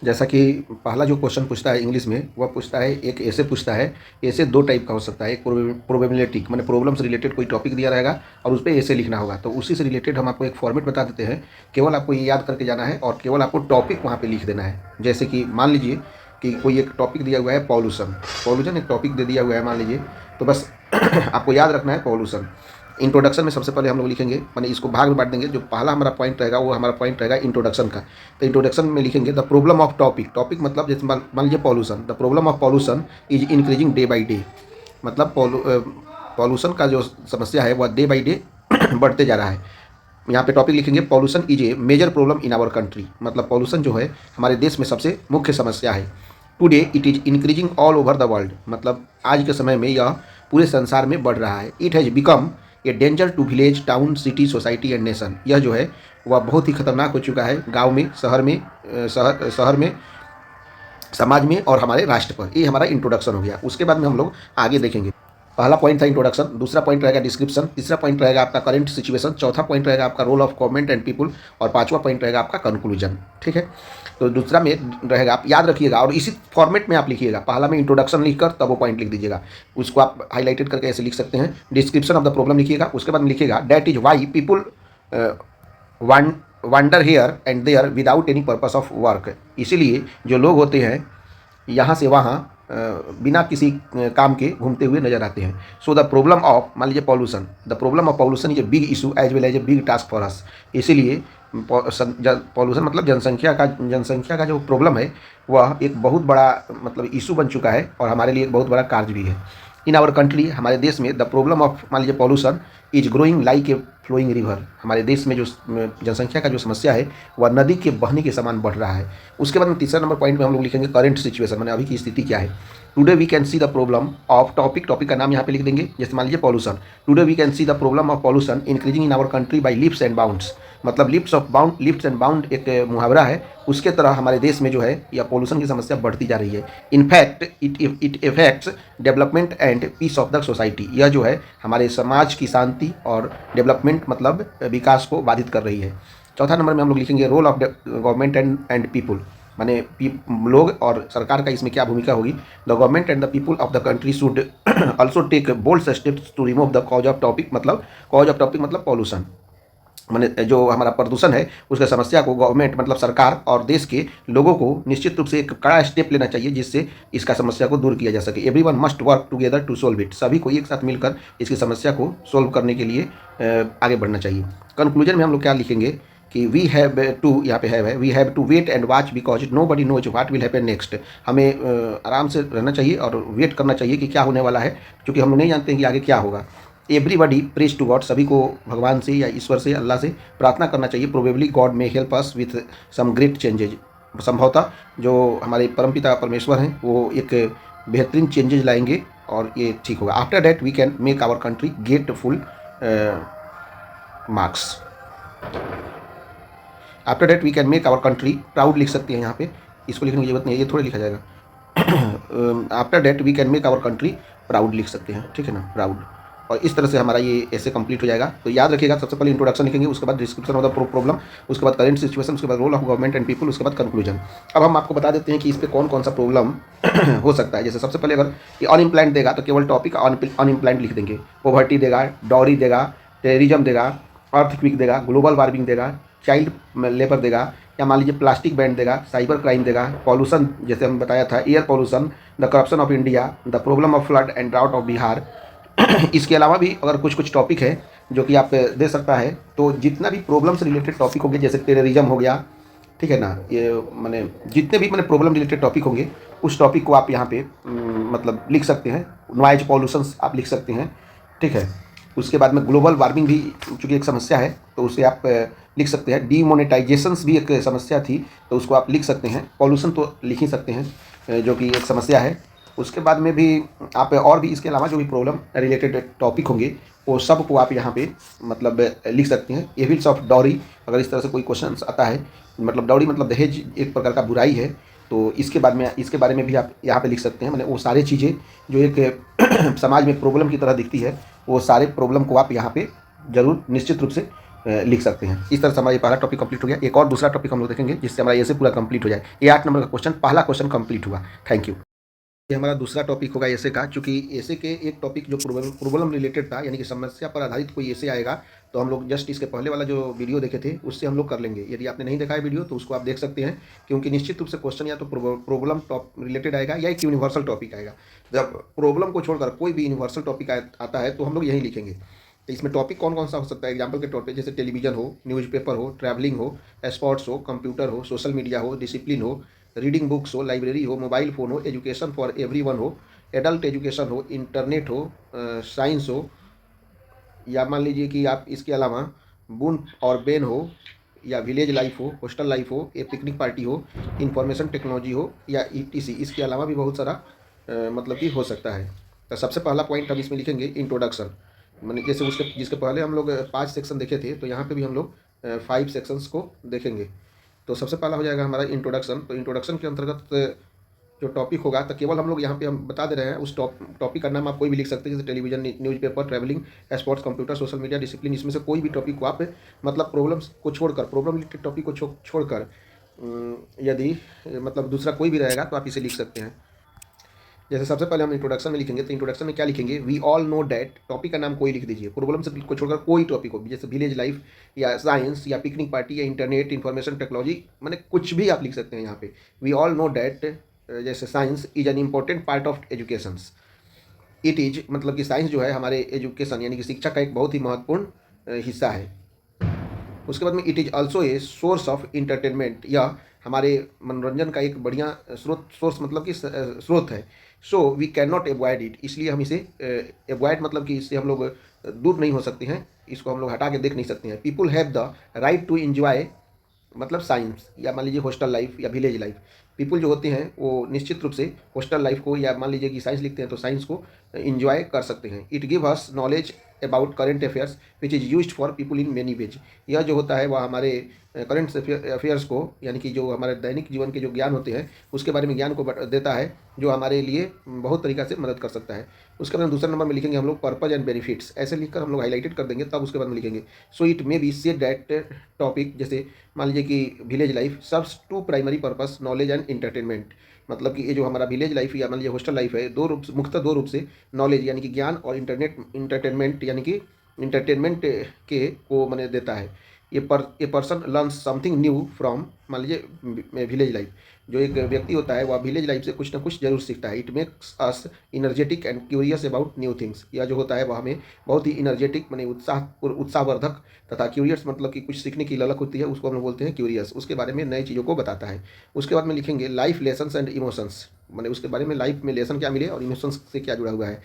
जैसा कि पहला जो क्वेश्चन पूछता है इंग्लिश में, वह पूछता है, एक ऐसे पूछता है। ऐसे दो टाइप का हो सकता है। एक प्रोबेबिलिटी मैंने प्रॉब्लम से रिलेटेड कोई टॉपिक दिया रहेगा और उस पर ऐसे लिखना होगा, तो उसी से रिलेटेड हम आपको एक फॉर्मेट बता देते हैं। केवल आपको ये याद करके जाना है और केवल आपको टॉपिक वहाँ पे लिख देना है। जैसे कि मान लीजिए कि कोई एक टॉपिक दिया हुआ है पॉल्यूशन, पॉल्यूशन एक टॉपिक दे दिया हुआ है मान लीजिए, तो बस आपको याद रखना है पॉल्यूशन। इंट्रोडक्शन में सबसे पहले हम लोग लिखेंगे, माने इसको भाग में बांट देंगे। जो पहला हमारा पॉइंट रहेगा वो हमारा पॉइंट रहेगा इंट्रोडक्शन का। तो इंट्रोडक्शन में लिखेंगे the problem of topic. Topic मतलब जैसे मान लीजिए pollution, the problem of pollution is increasing day by day. मतलब पॉल्यूशन का जो समस्या है वह डे बाई डे बढ़ते जा रहा है। यहाँ पे टॉपिक लिखेंगे pollution is a major problem in our country. मतलब पॉल्यूशन जो है हमारे देश में सबसे मुख्य समस्या है। Today it is increasing all over the world. मतलब आज के समय में यह पूरे संसार में बढ़ रहा है। It has become a danger to village, town, city, society and nation. यह जो है वह बहुत ही खतरनाक हो चुका है गांव में, शहर में, शहर में, समाज में और हमारे राष्ट्र पर। ये हमारा इंट्रोडक्शन हो गया। उसके बाद में हम लोग आगे देखेंगे। पहला पॉइंट था इंट्रोडक्शन, दूसरा पॉइंट रहेगा डिस्क्रिप्शन, तीसरा पॉइंट रहेगा आपका करंट सिचुएशन, चौथा पॉइंट रहेगा आपका role of government and people और पांचवा पॉइंट रहेगा आपका कंक्लूजन। ठीक है, तो दूसरा में रहेगा, आप याद रखिएगा और इसी फॉर्मेट में आप लिखिएगा। पहला में इंट्रोडक्शन लिखकर तब वो पॉइंट लिख दीजिएगा। उसको आप हाईलाइटेड करके ऐसे लिख सकते हैं। डिस्क्रिप्शन ऑफ द प्रॉब्लम लिखिएगा। उसके बाद में लिखिएगा that is why people wander here and there without any purpose of work. इसीलिए जो लोग होते हैं यहाँ से वहाँ बिना किसी काम के घूमते हुए नजर आते हैं। सो द प्रॉब्लम ऑफ, मान लीजिए pollution, the problem of pollution is a big issue as well as a big task for us. इसीलिए पॉल्यूशन मतलब जनसंख्या का जो प्रॉब्लम है वह एक बहुत बड़ा मतलब इशू बन चुका है और हमारे लिए एक बहुत बड़ा कार्य भी है। इन आवर कंट्री, हमारे देश में, द प्रॉब्लम ऑफ, मान लीजिए pollution is growing like a flowing river. हमारे देश में जो जनसंख्या का जो समस्या है वह नदी के बहने के समान बढ़ रहा है। उसके बाद में तीसरा नंबर पॉइंट में हम लोग लिखेंगे करंट सिचुएशन, मैंने अभी की स्थिति क्या है। Today we can see the problem of topic, topic का नाम यहाँ पे लिख देंगे। जैसे मान लीजिए pollution, today we can see the problem of pollution increasing in our country by leaps and bounds. मतलब लिप्स एंड बाउंड एक मुहावरा है, उसके तरह हमारे देश में जो है यह पॉल्यूशन की समस्या बढ़ती जा रही है। In fact it affects development and peace of the society. यह जो है हमारे समाज की शांति और डेवलपमेंट मतलब विकास को बाधित कर रही है। चौथा नंबर में हम लोग लिखेंगे role of government and people, माने लोग और सरकार का इसमें क्या भूमिका होगी। The government and the people of the country should also take bold steps to remove the cause of topic. मतलब कॉज ऑफ टॉपिक मतलब पॉल्यूशन, माने जो हमारा प्रदूषण है उसके समस्या को गवर्नमेंट मतलब सरकार और देश के लोगों को निश्चित रूप से एक कड़ा स्टेप लेना चाहिए जिससे इसका समस्या को दूर किया जा सके। Everyone must work together to solve it. सभी को एक साथ मिलकर इसकी समस्या को सोल्व करने के लिए आगे बढ़ना चाहिए। कंक्लूजन में हम लोग क्या लिखेंगे कि वी हैव टू, यहाँ पे है we have to wait and watch because nobody knows what will happen next. हमें आराम से रहना चाहिए और वेट करना चाहिए कि क्या होने वाला है, क्योंकि हम लोग नहीं जानते हैं कि आगे क्या होगा। एवरीबडी प्रेज टू गॉड, सभी को भगवान से या ईश्वर से, अल्लाह से प्रार्थना करना चाहिए। Probably God may help us with some great changes. संभवतः जो हमारे परमपिता परमेश्वर हैं वो एक बेहतरीन चेंजेज लाएंगे और ये ठीक होगा। After that we can make our country get full marks. After that we can make our country proud लिख सकते हैं यहाँ पे, इसको लिखने की जरूरत नहीं है, ये थोड़े लिखा जाएगा। After that we can make our country proud लिख सकते हैं, ठीक है ना, प्राउड। और इस तरह से हमारा ये ऐसे कंप्लीट हो जाएगा। तो याद रखिएगा, सबसे पहले इंट्रोडक्शन लिखेंगे, उसके बाद डिस्क्रिप्शन ऑफ द प्रॉब्लम, उसके बाद करंट सिचुएशन, उसके बाद role of government and people, उसके बाद कंक्लूजन। अब हम आपको बता देते हैं कि इस पर कौन कौन सा प्रॉब्लम हो सकता है। जैसे सबसे पहले अगर ये अनएम्प्लॉयड देगा तो केवल टॉपिक अनएम्प्लॉयड लिख देंगे। पॉवर्टी देगा, डॉरी देगा, टेररिज्म देगा, अर्थक्वेक देगा, ग्लोबल वार्मिंग देगा, चाइल्ड लेबर देगा, या मान लीजिए प्लास्टिक बैन देगा, साइबर क्राइम देगा, पॉल्यूशन जैसे हम बताया था, air pollution, the corruption of India, the problem of flood and drought of Bihar. इसके अलावा भी अगर कुछ टॉपिक है जो कि आप दे सकता है, तो जितना भी प्रॉब्लम से रिलेटेड टॉपिक होंगे, जैसे टेररिज्म हो गया, ठीक है ना, ये मैंने जितने भी मैंने प्रॉब्लम रिलेटेड टॉपिक होंगे उस टॉपिक को आप यहाँ पे मतलब लिख सकते हैं। नॉइज पॉल्यूशंस आप लिख सकते हैं, ठीक है। उसके बाद में ग्लोबल वार्मिंग भी चूँकि एक समस्या है तो उसे आप लिख सकते हैं। डीमोनेटाइजेशंस भी एक समस्या थी तो उसको आप लिख सकते हैं। पॉल्यूशन तो लिख ही सकते हैं जो कि एक समस्या है। उसके बाद में भी आप और भी इसके अलावा जो भी प्रॉब्लम रिलेटेड टॉपिक होंगे वो सब को आप यहाँ पे मतलब लिख सकते हैं। एविल्स ऑफ डॉरी, अगर इस तरह से कोई क्वेश्चन आता है, मतलब डॉरी मतलब दहेज एक प्रकार का बुराई है, तो इसके बारे में भी आप यहाँ पे लिख सकते हैं। मैंने वो सारी चीज़ें जो एक समाज में प्रॉब्लम की तरह दिखती है वो सारे प्रॉब्लम को आप यहाँ पे ज़रूर निश्चित रूप से लिख सकते हैं। इस तरह से हमारा ये पहला टॉपिक कंप्लीट हो गया। एक और दूसरा टॉपिक हम लोग देखेंगे जिससे हमारा ऐसे पूरा कंप्लीट हो जाए। ये 8 नंबर का क्वेश्चन, पहला क्वेश्चन कंप्लीट हुआ। Thank you. ये हमारा दूसरा टॉपिक होगा ऐसे का। चूँकि ऐसे के एक टॉपिक जो प्रॉब्लम रिलेटेड था, यानी कि समस्या पर आधारित कोई ऐसे आएगा, तो हम लोग जस्ट इसके पहले वाला जो वीडियो देखे थे उससे हम लोग कर लेंगे। यदि आपने नहीं देखा है वीडियो तो उसको आप देख सकते हैं, क्योंकि निश्चित रूप से क्वेश्चन या तो प्रॉब्लम टॉप रिलेटेड आएगा या एक यूनिवर्सल टॉपिक आएगा। जब प्रॉब्लम को छोड़कर कोई भी यूनिवर्सल टॉपिक आता है तो हम लोग यही लिखेंगे। तो इसमें टॉपिक कौन कौन सा हो सकता है? एग्जाम्पल के तौर पे जैसे टेलीविजन हो, न्यूज़पेपर हो, ट्रैवलिंग हो, स्पोर्ट्स हो, कंप्यूटर हो, सोशल मीडिया हो, डिसिप्लिन हो, रीडिंग बुक्स हो, लाइब्रेरी हो, मोबाइल फ़ोन हो, एजुकेशन फॉर एवरीवन हो, एडल्ट एजुकेशन हो, इंटरनेट हो, साइंस हो, या मान लीजिए कि आप इसके अलावा बून और बेन हो, या विलेज लाइफ हो, हॉस्टल लाइफ हो, या पिकनिक पार्टी हो, इंफॉर्मेशन टेक्नोलॉजी हो, या ईटीसी। इसके अलावा भी बहुत सारा मतलब कि हो सकता है। तो सबसे पहला पॉइंट हम इसमें लिखेंगे इंट्रोडक्शन। मैंने जैसे उसके जिसके पहले हम लोग 5 सेक्शन देखे थे, तो यहाँ पे भी हम लोग 5 सेक्शंस को देखेंगे। तो सबसे पहला हो जाएगा हमारा इंट्रोडक्शन। तो इंट्रोडक्शन के अंतर्गत जो टॉपिक होगा, तो केवल हम लोग यहाँ पे हम बता दे रहे हैं उस टॉपिक का नाम आप कोई भी लिख सकते हैं, जैसे television, newspaper, travelling, sports, computer, social media, discipline. इसमें से कोई भी टॉपिक को आप मतलब प्रॉब्लम्स को छोड़कर, प्रॉब्लम रिलेटेड टॉपिक को छोड़कर यदि मतलब दूसरा कोई भी रहेगा तो आप इसे लिख सकते हैं। जैसे सबसे पहले हम इंट्रोडक्शन में लिखेंगे, तो इंट्रोडक्शन में क्या लिखेंगे? We all know that. Topic का नाम कोई लिख दीजिए, प्रॉब्लम से को छोड़कर कोई टॉपिक हो, जैसे विलेज लाइफ या साइंस या पिकनिक पार्टी या इंटरनेट, इन्फॉर्मेशन टेक्नोलॉजी, मैंने कुछ भी आप लिख सकते हैं यहाँ पे। वी ऑल नो डैट, जैसे science is an important part of education. It is मतलब कि साइंस जो है हमारे एजुकेशन यानी कि शिक्षा का एक बहुत ही महत्वपूर्ण हिस्सा है। उसके बाद में it is also a source of entertainment, यह हमारे मनोरंजन का एक बढ़िया सोर्स मतलब कि स्रोत है। So we can not avoid it, इसलिए हम इसे एवॉइड मतलब कि इससे हम लोग दूर नहीं हो सकते हैं, इसको हम लोग हटा के देख नहीं सकते हैं। People have the right to enjoy मतलब साइंस, या मान लीजिए हॉस्टल लाइफ या विलेज लाइफ। पीपल जो होते हैं वो निश्चित रूप से हॉस्टल लाइफ को, या मान लीजिए कि साइंस लिखते हैं तो साइंस को इंजॉय कर सकते हैं। It give us knowledge about current affairs which is used for people in many ways. यह जो होता है वह हमारे करेंट अफेयर्स को, यानी कि जो हमारे दैनिक जीवन के जो ज्ञान होते हैं उसके बारे में ज्ञान को देता है, जो हमारे लिए बहुत तरीक़ा से मदद कर सकता है। उसके बाद दूसरा नंबर में लिखेंगे हम लोग पर्पज एंड बेनिफिट्स। ऐसे लिखकर हम लोग हाईलाइटेड कर देंगे, तब उसके बाद में लिखेंगे so it may be said that topic, जैसे मान लीजिए कि village life serves to primary purpose, knowledge and entertainment. मतलब कि ये जो हमारा विलेज लाइफ या मान लीजिए हॉस्टल लाइफ है, मुख्यतः दो रूप से, नॉलेज यानी कि ज्ञान, और इंटरटेनमेंट यानी कि इंटरटेनमेंट के को मैंने देता है। A person learns something new from, मान लीजिए विलेज लाइफ, जो एक व्यक्ति होता है वह विलेज लाइफ से कुछ ना कुछ जरूर सीखता है। It makes us energetic and curious about new things. यह जो होता है वह हमें बहुत ही इनर्जेटिक माने उत्साहवर्धक तथा क्यूरियस मतलब कि कुछ सीखने की ललक होती है, उसको हम लोग बोलते हैं क्यूरियस। उसके बारे में नई चीज़ों को बताता है। उसके बाद में लिखेंगे लाइफ लेसन्स एंड इमोशंस, माने उसके बारे में लाइफ में लेसन क्या मिले और इमोशंस से क्या जुड़ा हुआ है।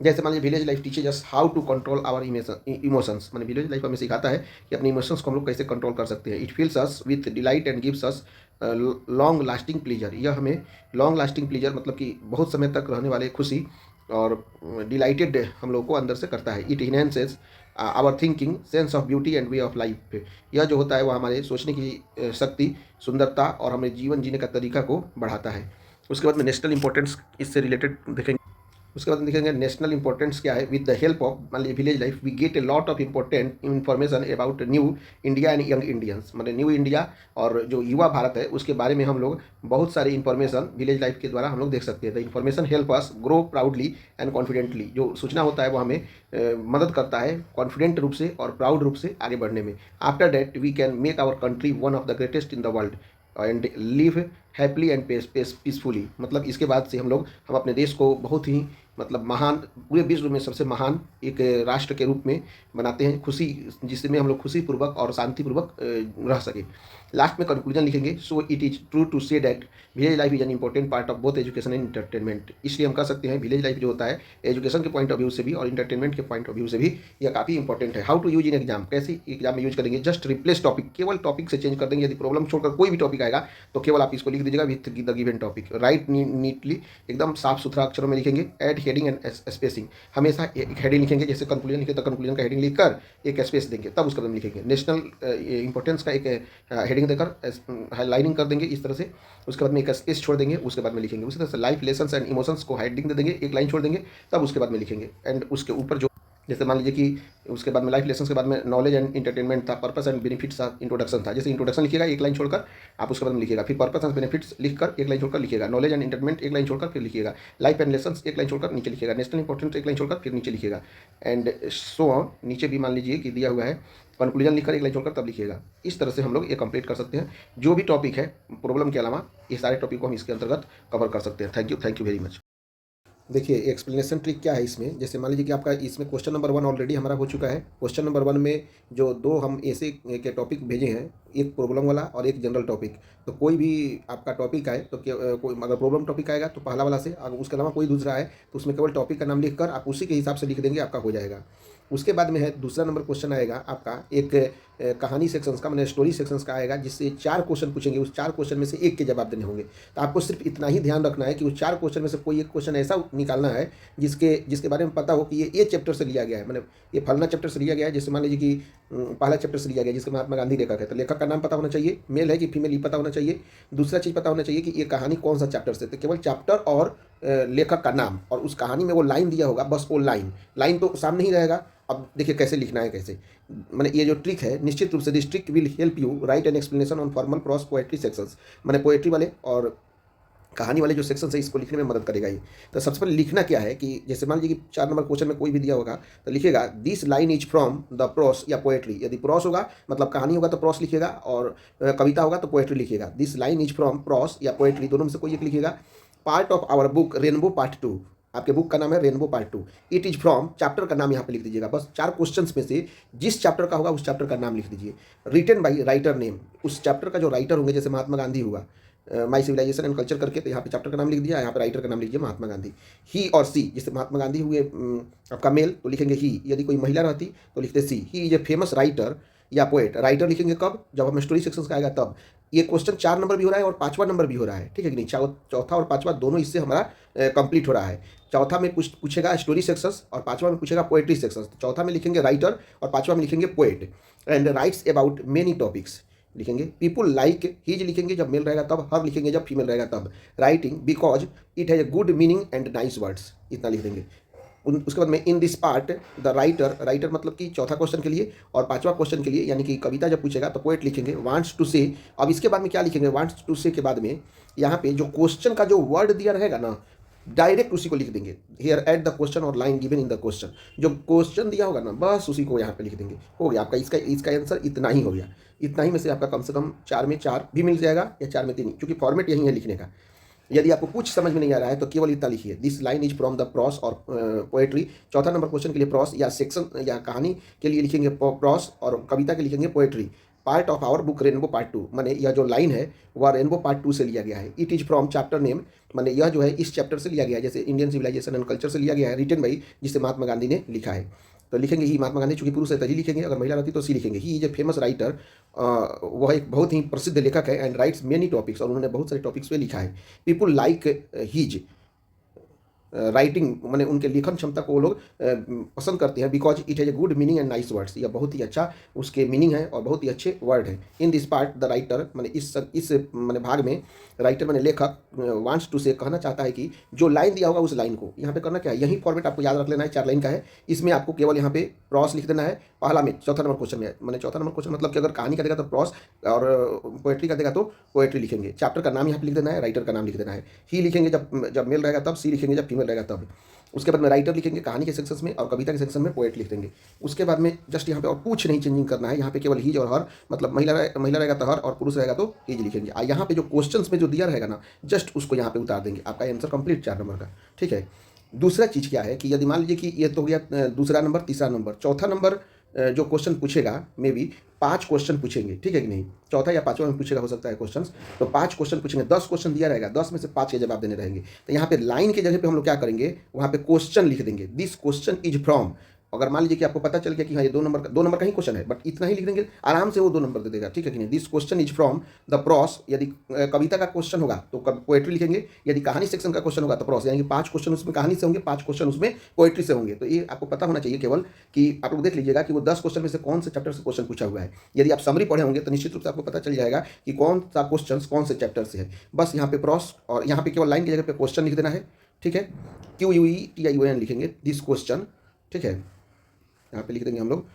जैसे मान लीजिए village life teaches us how to control our emotions, माने विलेज लाइफ हमें सिखाता है कि अपने इमोशंस को हम लोग कैसे कंट्रोल कर सकते हैं। It feels us with delight and gives us long lasting pleaser. यह हमें लॉन्ग लास्टिंग प्लीजर मतलब कि बहुत समय तक रहने वाले खुशी और डिलाइटेड हम लोग को अंदर से करता है। It enhances our thinking, sense of beauty and way of life. यह जो होता है वह हमारे सोचने की शक्ति, सुंदरता और हमें जीवन जीने का तरीका को बढ़ाता है। उसके बाद में नेशनल इंपॉर्टेंस इससे रिलेटेड देखेंगे। उसके बाद देखेंगे नेशनल इंपॉर्टेंस क्या है। विद द हेल्प ऑफ मान लीजिए village life we get a lot of important information about new India and young Indians. मतलब न्यू इंडिया और जो युवा भारत है उसके बारे में हम लोग बहुत सारे इन्फॉर्मेशन विलेज लाइफ के द्वारा हम लोग देख सकते हैं। The information help us grow proudly and confidently. जो सूचना होता है वो हमें मदद करता है कॉन्फिडेंट रूप से और प्राउड रूप से आगे बढ़ने में। After that we can make our country one of the greatest in the world and live happily and peacefully. मतलब इसके बाद से हम अपने देश को बहुत ही मतलब महान, पूरे विश्व में सबसे महान एक राष्ट्र के रूप में बनाते हैं, खुशी जिसमें हम लोग खुशीपूर्वक और शांतिपूर्वक रह सके। लास्ट में कंक्लूजन लिखेंगे so it is true to say that village life is an important part of both education and entertainment. इसलिए हम कह सकते हैं विलेज लाइफ जो होता है एजुकेशन के पॉइंट ऑफ व्यू से भी और इंटरटेनमेंट के पॉइंट ऑफ व्यू से भी यह काफ़ी इंपॉर्टेंट है। How to use in exam, कैसे एग्जाम में यूज करेंगे? जस्ट रिप्लेस टॉपिक, केवल टॉपिक से चेंज कर देंगे। यदि प्रॉब्लम छोड़कर कोई भी टॉपिक आएगा तो केवल आप इसको लिख दीजिएगा with the given topic. Right neatly, एकदम साफ सुथरा अक्षरों में लिखेंगे। एड हेडिंग एंड स्पेसिंग, हमेशा एक हेडिंग लिखेंगे, जैसे कंक्लूजन लिखे तो कंक्लूजन का हेडिंग लिखकर एक स्पेस देंगे, तब उसका नाम लिखेंगे। नेशनल इंपॉर्टेंस का एक हेडिंग देकर लाइनिंग कर देंगे इस तरह से, उसके बाद में एक स्पेस छोड़ देंगे, उसके बाद में लिखेंगे। उसी तरह से लाइफ लेसन्स एंड इमोशंस को हेडिंग दे देंगे, एक लाइन छोड़ देंगे, तब उसके बाद में लिखेंगे। एंड उसके ऊपर जो जैसे मान लीजिए कि उसके बाद में लाइफ लेसन के बाद में नॉलेज एंड इंटरटेनमेंट था, पर्पस एंड बेनिफिट्स था, इंट्रोडक्शन था। जैसे इंट्रोडक्शन लिखिएगा एक लाइन छोड़कर, आप उसके बाद में लिखिएगा, फिर पर्पस एंड बेनिफिट्स लिखकर एक लाइन छोड़कर लिखिएगा, नॉलेज एंड इंटरटेनमेंट एक लाइन छोड़कर फिर लिखिएगा, लाइफ एंड लेसन एक लाइन छोड़कर नीचे लिखिएगा, नेशनल इंपॉर्टेंस एक लाइन छोड़कर फिर नीचे लिखिएगा, एंड सो ऑन। नीचे भी मान लीजिए कि दिया हुआ है, कंक्लूजन लिखकर एक लाइन छोड़कर तब लिखिएगा। इस तरह से हम लोग ये कंप्लीट कर सकते हैं। जो भी टॉपिक है प्रॉब्लम के अलावा, ये सारे टॉपिक को हम इसके अंतर्गत कवर कर सकते हैं। Thank you very much. देखिए एक्सप्लेनेशन ट्रिक क्या है इसमें, जैसे मान लीजिए कि आपका इसमें क्वेश्चन नंबर 1 ऑलरेडी हमारा हो चुका है। क्वेश्चन नंबर 1 में जो दो हम ऐसे के टॉपिक भेजे हैं, एक प्रॉब्लम वाला और एक जनरल टॉपिक। तो कोई भी आपका टॉपिक आए तो कोई अगर प्रॉब्लम टॉपिक आएगा तो पहला वाला से, अगर उसके अलावा कोई दूसरा है तो उसमें केवल टॉपिक का नाम लिख कर आप उसी के हिसाब से लिख देंगे, आपका हो जाएगा। उसके बाद में है दूसरा नंबर क्वेश्चन आएगा आपका एक कहानी सेक्शंस का, मैंने स्टोरी सेक्शंस का आएगा, जिससे 4 क्वेश्चन पूछेंगे। उस 4 क्वेश्चन में से एक के जवाब देने होंगे। तो आपको सिर्फ इतना ही ध्यान रखना है कि उस 4 क्वेश्चन में से कोई एक क्वेश्चन ऐसा निकालना है जिसके बारे में पता हो कि ये चैप्टर से लिया गया है, मतलब ये फलना चैप्टर से लिया गया है। जैसे मान लीजिए कि पहला चैप्टर से लिया गया जिसके महात्मा गांधी लेखक है, तो लेखक का नाम पता होना चाहिए, मेल है कि फीमेल, ये पता होना चाहिए। दूसरा चीज़ पता होना चाहिए कि ये कहानी कौन सा चैप्टर से, तो केवल चैप्टर और लेखक का नाम और उस कहानी में वो लाइन दिया होगा, बस वो लाइन तो सामने ही रहेगा। अब देखिए कैसे लिखना है, कैसे मैंने ये जो ट्रिक है, निश्चित रूप से this trick will help you right an explanation on formal pros poetry sections, मैंने पोएट्री वाले और कहानी वाले जो सेक्शन है इसको लिखने में मदद करेगा ये। तो सबसे पहले लिखना क्या है कि जैसे मान लीजिए कि 4 नंबर क्वेश्चन में कोई भी दिया होगा तो लिखेगा this line is from the pros या पोएट्री। यदि प्रॉस होगा मतलब कहानी होगा तो प्रॉस लिखिएगा, और कविता होगा तो पोएट्री लिखिएगा। This line is from prose या पोएट्री, दोनों में से कोई एक लिखिएगा। Part of our book rainbow part 2, आपके बुक का नाम है rainbow part 2। It is from, chapter का नाम यहाँ पे लिख दीजिएगा। बस 4 क्वेश्चंस में से जिस चैप्टर का होगा उस चैप्टर का नाम लिख दीजिए। रिटन बाई राइटर नेम, उस चैप्टर का जो राइटर होंगे, जैसे महात्मा गांधी हुआ माई सिविलाइजेशन एंड कल्चर करके, तो यहाँ पे चैप्टर का नाम लिख दिया, यहाँ पे राइटर का नाम लिखिए महात्मा गांधी। ही और सी, जैसे महात्मा गांधी हुए आपका मेल तो लिखेंगे ही, यदि कोई महिला रहती तो लिखते सी। He is a famous writer या पोएट। राइटर लिखेंगे कब, जब हमें स्टोरी सेक्शन का आएगा तब। ये क्वेश्चन 4 नंबर भी हो रहा है और 5वां नंबर भी हो रहा है, ठीक है कि नहीं। चौथा और 5वां दोनों इससे हमारा कंप्लीट हो रहा है। चौथा में पूछेगा स्टोरी सेक्शंस और 5वां में पूछेगा पोएट्री सेक्शंस। तो चौथा में लिखेंगे राइटर और 5वां में लिखेंगे poet. And writes about many topics लिखेंगे। पीपुल लाइक हिज लिखेंगे जब मेल रहेगा तब, हर लिखेंगे जब फीमेल रहेगा तब। Writing because it has a good meaning and nice words, इतना लिख देंगे। उसके बाद में इन दिस पार्ट द राइटर मतलब कि चौथा क्वेश्चन के लिए और 5वां क्वेश्चन के लिए, यानी कि कविता जब पूछेगा तो पोएट लिखेंगे। वांट्स टू से, अब इसके बाद में क्या लिखेंगे, वांट्स टू से के बाद में यहाँ पे जो क्वेश्चन का जो वर्ड दिया रहेगा ना, डायरेक्ट उसी को लिख देंगे। हियर एट द क्वेश्चन और line given in the question, जो क्वेश्चन दिया होगा ना बस उसी को यहाँ पे लिख देंगे। हो गया आपका इसका आंसर इतना ही हो गया। इतना ही में से आपका कम से कम 4 में 4 भी मिल जाएगा या 4 में 3, क्योंकि फॉर्मेट यही है लिखने का। यदि आपको कुछ समझ में नहीं आ रहा है तो केवल इतना लिखिए, this line is from the pros और पोएट्री। चौथा नंबर क्वेश्चन के लिए प्रॉस या सेक्शन या कहानी के लिए लिखेंगे प्रॉस और कविता के लिखेंगे poetry. Part of our book rainbow part 2, माने यह जो लाइन है वह रेनबो पार्ट 2 से लिया गया है। It is from chapter name, माने यह जो है इस चैप्टर से लिया गया है, जैसे इंडियन सिविलाइजेशन एंड कल्चर से लिया गया है। रिटन बाई, जिसे महात्मा गांधी ने लिखा है। तो लिखेंगे ही महात्मा गांधी, चूंकि पुरुष है तो ही लिखेंगे, अगर महिला रहती तो सी लिखेंगे। ही इज ए फेमस राइटर, वह एक बहुत ही प्रसिद्ध लेखक है। एंड राइट्स मेनी टॉपिक्स, और उन्होंने बहुत सारे टॉपिक्स पे लिखा है। पीपुल लाइक हीज राइटिंग, माने उनके लेखन क्षमता को वो लोग पसंद करते हैं। Because it has a good meaning and nice words, यह बहुत ही अच्छा उसके मीनिंग है और बहुत ही अच्छे वर्ड है। इन दिस पार्ट द राइटर, माने इस माने भाग में राइटर माने लेखक वांट्स टू से कहना चाहता है कि जो लाइन दिया होगा उस लाइन को यहाँ पे करना क्या है, यही फॉर्मेट आपको याद रख लेना है। 4 लाइन का है, इसमें आपको केवल यहाँ पे प्रॉस लिख देना है पहला में। चौथा नंबर क्वेश्चन में, माने चौथा नंबर क्वेश्चन मतलब कि अगर कहानी का देगा तो प्रॉस और पोएट्री का देगा तो पोएट्री लिखेंगे। चैप्टर का नाम यहाँ पे लिख देना है, राइटर का नाम लिख देना है। ही लिखेंगे जब मेल रहेगा तब, सी लिखेंगे जब फीमेल रहेगा तब। उसके बाद में राइटर लिखेंगे कहानी के सेक्शन में और कविता के सेक्शन में पोएट लिख देंगे। उसके बाद में जस्ट यहाँ पे और कुछ नहीं चेंजिंग करना है, यहाँ पे केवल हीज और हर, मतलब महिला रहेगा तो हर और पुरुष रहेगा तो हीज लिखेंगे। और यहाँ पे जो क्वेश्चंस में जो दिया रहेगा ना जस्ट उसको यहाँ पे उतार देंगे, आपका आंसर कंप्लीट 4 नंबर का, ठीक है। दूसरा चीज़ क्या है कि यदि मान लीजिए कि ये तो हो गया दूसरा नंबर, तीसरा नंबर, चौथा नंबर जो क्वेश्चन पूछेगा मे बी 5 क्वेश्चन पूछेंगे, ठीक है कि नहीं। चौथा या 5वां में पूछेगा हो सकता है क्वेश्चन, तो 5 क्वेश्चन पूछेंगे, 10 क्वेश्चन दिया रहेगा, 10 में से 5 के जवाब देने रहेंगे। तो यहाँ पे लाइन के जगह पे हम लोग क्या करेंगे, वहाँ पे क्वेश्चन लिख देंगे। दिस क्वेश्चन इज फ्रॉम, अगर मान लीजिए कि आपको पता चल गया कि हाँ ये 2 नंबर का ही क्वेश्चन है, बट इतना ही लिख देंगे, आराम से वो 2 नंबर दे देगा, ठीक है कि नहीं। This question is from the pros, यदि कविता का क्वेश्चन होगा तो पोएट्री लिखेंगे, यदि कहानी सेक्शन का क्वेश्चन होगा तो प्रॉस, यानी कि 5 क्वेश्चन उसमें कहानी से होंगे, 5 क्वेश्चन उसमें पोएट्री से होंगे। तो ये आपको पता होना चाहिए केवल कि आप लोग देख लीजिएगा कि वो 10 क्वेश्चन में से कौन से चैप्टर से क्वेश्चन पूछा हुआ है। यदि आप समरी पढ़े होंगे तो निश्चित रूप से आपको पता चल जाएगा कि कौन सा क्वेश्चन कौन से चैप्टर से है। बस यहाँ पे प्रॉस और यहाँ पे केवल लाइन की जगह पे क्वेश्चन लिख देना है, ठीक है। QUETION लिखेंगे दिस क्वेश्चन, ठीक है। यहाँ पे लिख देंगे हम लोग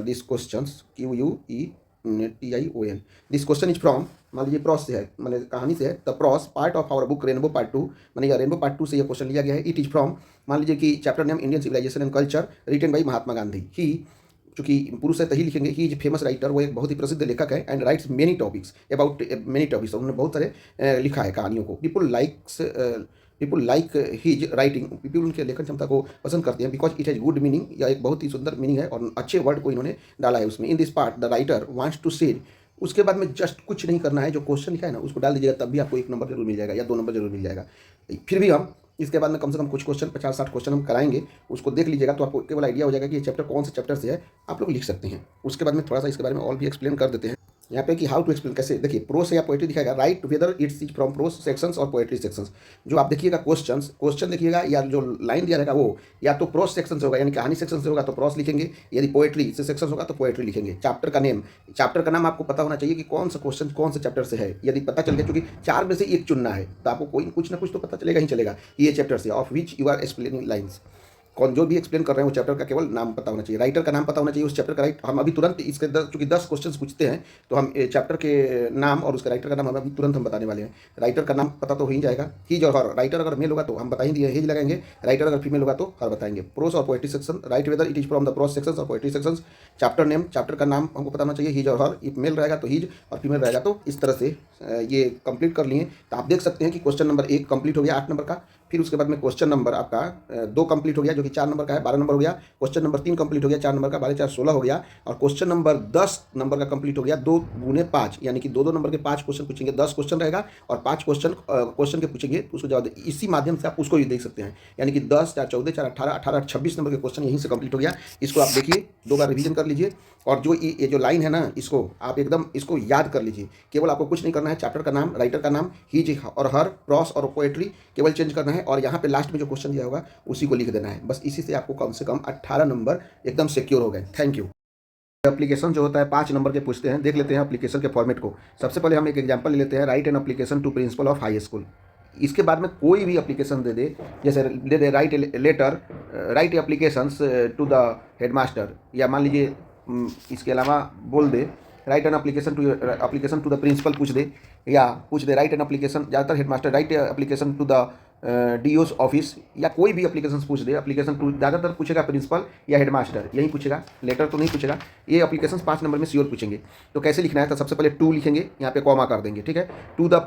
this questions QUETION। This question is from, मान लीजिए प्रॉस से है, माने कहानी से है, the prose part of our book rainbow part 2, माने यह रेनबो पार्ट 2 से यह क्वेश्चन लिया गया है। इट इज फ्रॉम, मान लीजिए कि chapter name Indian civilisation and culture, written by Mahatma Gandhi. He, चूंकि पुरुष है तो ही लिखेंगे, ही इज फेमस राइटर, वो एक बहुत ही प्रसिद्ध लेखक है, and rights many topics about many topics, उन्होंने बहुत सारे लिखा है कहानियों को। People like his writing, people उनके लेखन क्षमता को पसंद करते हैं, because it has good meaning, या एक बहुत ही सुंदर मीनिंग है और अच्छे वर्ड को इन्होंने डाला है उसमें। In this part the writer wants to say, उसके बाद में जस्ट कुछ नहीं करना है, जो क्वेश्चन लिखा है ना उसको डाल दीजिएगा, तब भी आपको 1 नंबर जरूर मिल जाएगा या 2 नंबर जरूर मिल जाएगा। फिर भी हम इसके बाद में कम से कम कुछ क्वेश्चन 50-60 क्वेश्चन हम कराएंगे, उसको देख लीजिएगा तो आपको केवल आइडिया हो जाएगा कि ये चैप्टर कौन से चैप्टर से है, आप लोग लिख सकते हैं। उसके बाद में थोड़ा सा इसके बारे में और भी एक्सप्लेन कर देते हैं यहाँ पे कि हाउ टू एक्सप्लेन, कैसे। देखिए प्रोस या पोएट्री दिखाएगा, right whether it's is from pros sections और पोएट्री सेक्शंस। जो आप देखिएगा क्वेश्चन देखिएगा या जो लाइन दिया रहेगा वो या तो प्रोस सेक्शन से होगा, यानी कहानी सेक्शन से होगा तो प्रोस लिखेंगे, यदि पोएट्री से सेक्शन होगा तो पोएट्री लिखेंगे। चैप्टर का नेम, चैप्टर का नाम आपको पता होना चाहिए कि कौन सा क्वेश्चन कौन से चैप्टर से है। यदि पता चल गया, क्योंकि 4 में से एक चुनना है, तो आपको कोई कुछ ना कुछ तो पता चलेगा ही चलेगा ये चैप्टर से, of which you are explaining lines. कौन जो भी एक्सप्लेन कर रहे हैं वो चैप्टर का केवल नाम पता होना चाहिए, राइटर का नाम पता होना चाहिए उस चैप्टर का। राइट, हम अभी तुरंत इसके चूंकि 10 क्वेश्चन पूछते हैं तो हम चैप्टर के नाम और उसके राइटर का नाम अभी तुरंत हम बताने वाले हैं। राइटर का नाम पता तो हो ही जाएगा, हिज और हर। राइटर अगर मेल होगा तो हम बता ही दिए हिज लगाएंगे, राइटर अगर फीमेल होगा तो हर बताएंगे। प्रोस और poetry section, write whether it is from the prose section और poetry section. Chapter name, chapter का नाम हमको पता होना चाहिए, हिज और हर। इफ मेल रहेगा तो हिज और फीमेल रहेगा तो इस तरह से ये कंप्लीट कर लिए। तो आप देख सकते हैं कि क्वेश्चन नंबर 1 कंप्लीट हो गया 8 नंबर का। फिर उसके बाद में क्वेश्चन नंबर आपका 2 कंप्लीट हो गया जो कि 4 नंबर का है, 12 नंबर हो गया। क्वेश्चन नंबर 3 कंप्लीट हो गया 4 नंबर का, 12 4 16 हो गया। और क्वेश्चन नंबर 10 नंबर का कंप्लीट हो गया 2 गुने 5, यानी कि 2-2 नंबर के 5 क्वेश्चन पूछेंगे, 10 क्वेश्चन रहेगा और 5 क्वेश्चन के पूछेंगे तो उसको जवाब इसी माध्यम से आप उसको भी देख सकते हैं। यानी कि 10 4 14 4 18 18 26 नंबर के क्वेश्चन यहीं से कंप्लीट हो गया। इसको आप देखिए, 2 बार रिवीजन कर लीजिए और जो ये जो लाइन है ना, इसको आप एकदम इसको याद कर लीजिए। केवल आपको कुछ नहीं करना है, चैप्टर का नाम, राइटर का नाम, हिज और हर, प्रॉस और पोएट्री केवल चेंज करना है और यहाँ पे लास्ट में जो क्वेश्चन दिया होगा उसी को लिख देना है। बस इसी से आपको कम से कम 18 नंबर एकदम सिक्योर हो गए। Thank you. एप्लीकेशन जो होता है 5 नंबर के पूछते हैं, देख लेते हैं एप्लीकेशन के फॉर्मेट को। सबसे पहले हम एक एग्जांपल ले लेते हैं, write an application to principal of high school. इसके बाद में कोई भी एप्लीकेशन दे दे, जैसे दे दे write letter, write applications to the headmaster, या मान लीजिए इसके अलावा बोल दे write an application to the principal पूछ दे, या पूछ दे राइट एन एप्लीकेशन, ज़्यादातर headmaster write application to the DO's office, या कोई भी एप्लीकेशन पूछ दे। एप्लीकेशन टू ज़्यादातर पूछेगा प्रिंसिपल या हेडमास्टर, यही पूछेगा, लेटर तो नहीं पूछेगा। ये एप्लीकेशन 5 नंबर में श्योर पूछेंगे। तो कैसे लिखना है, तो सबसे पहले टू लिखेंगे, यहाँ पे कॉमा कर देंगे, ठीक है। टू द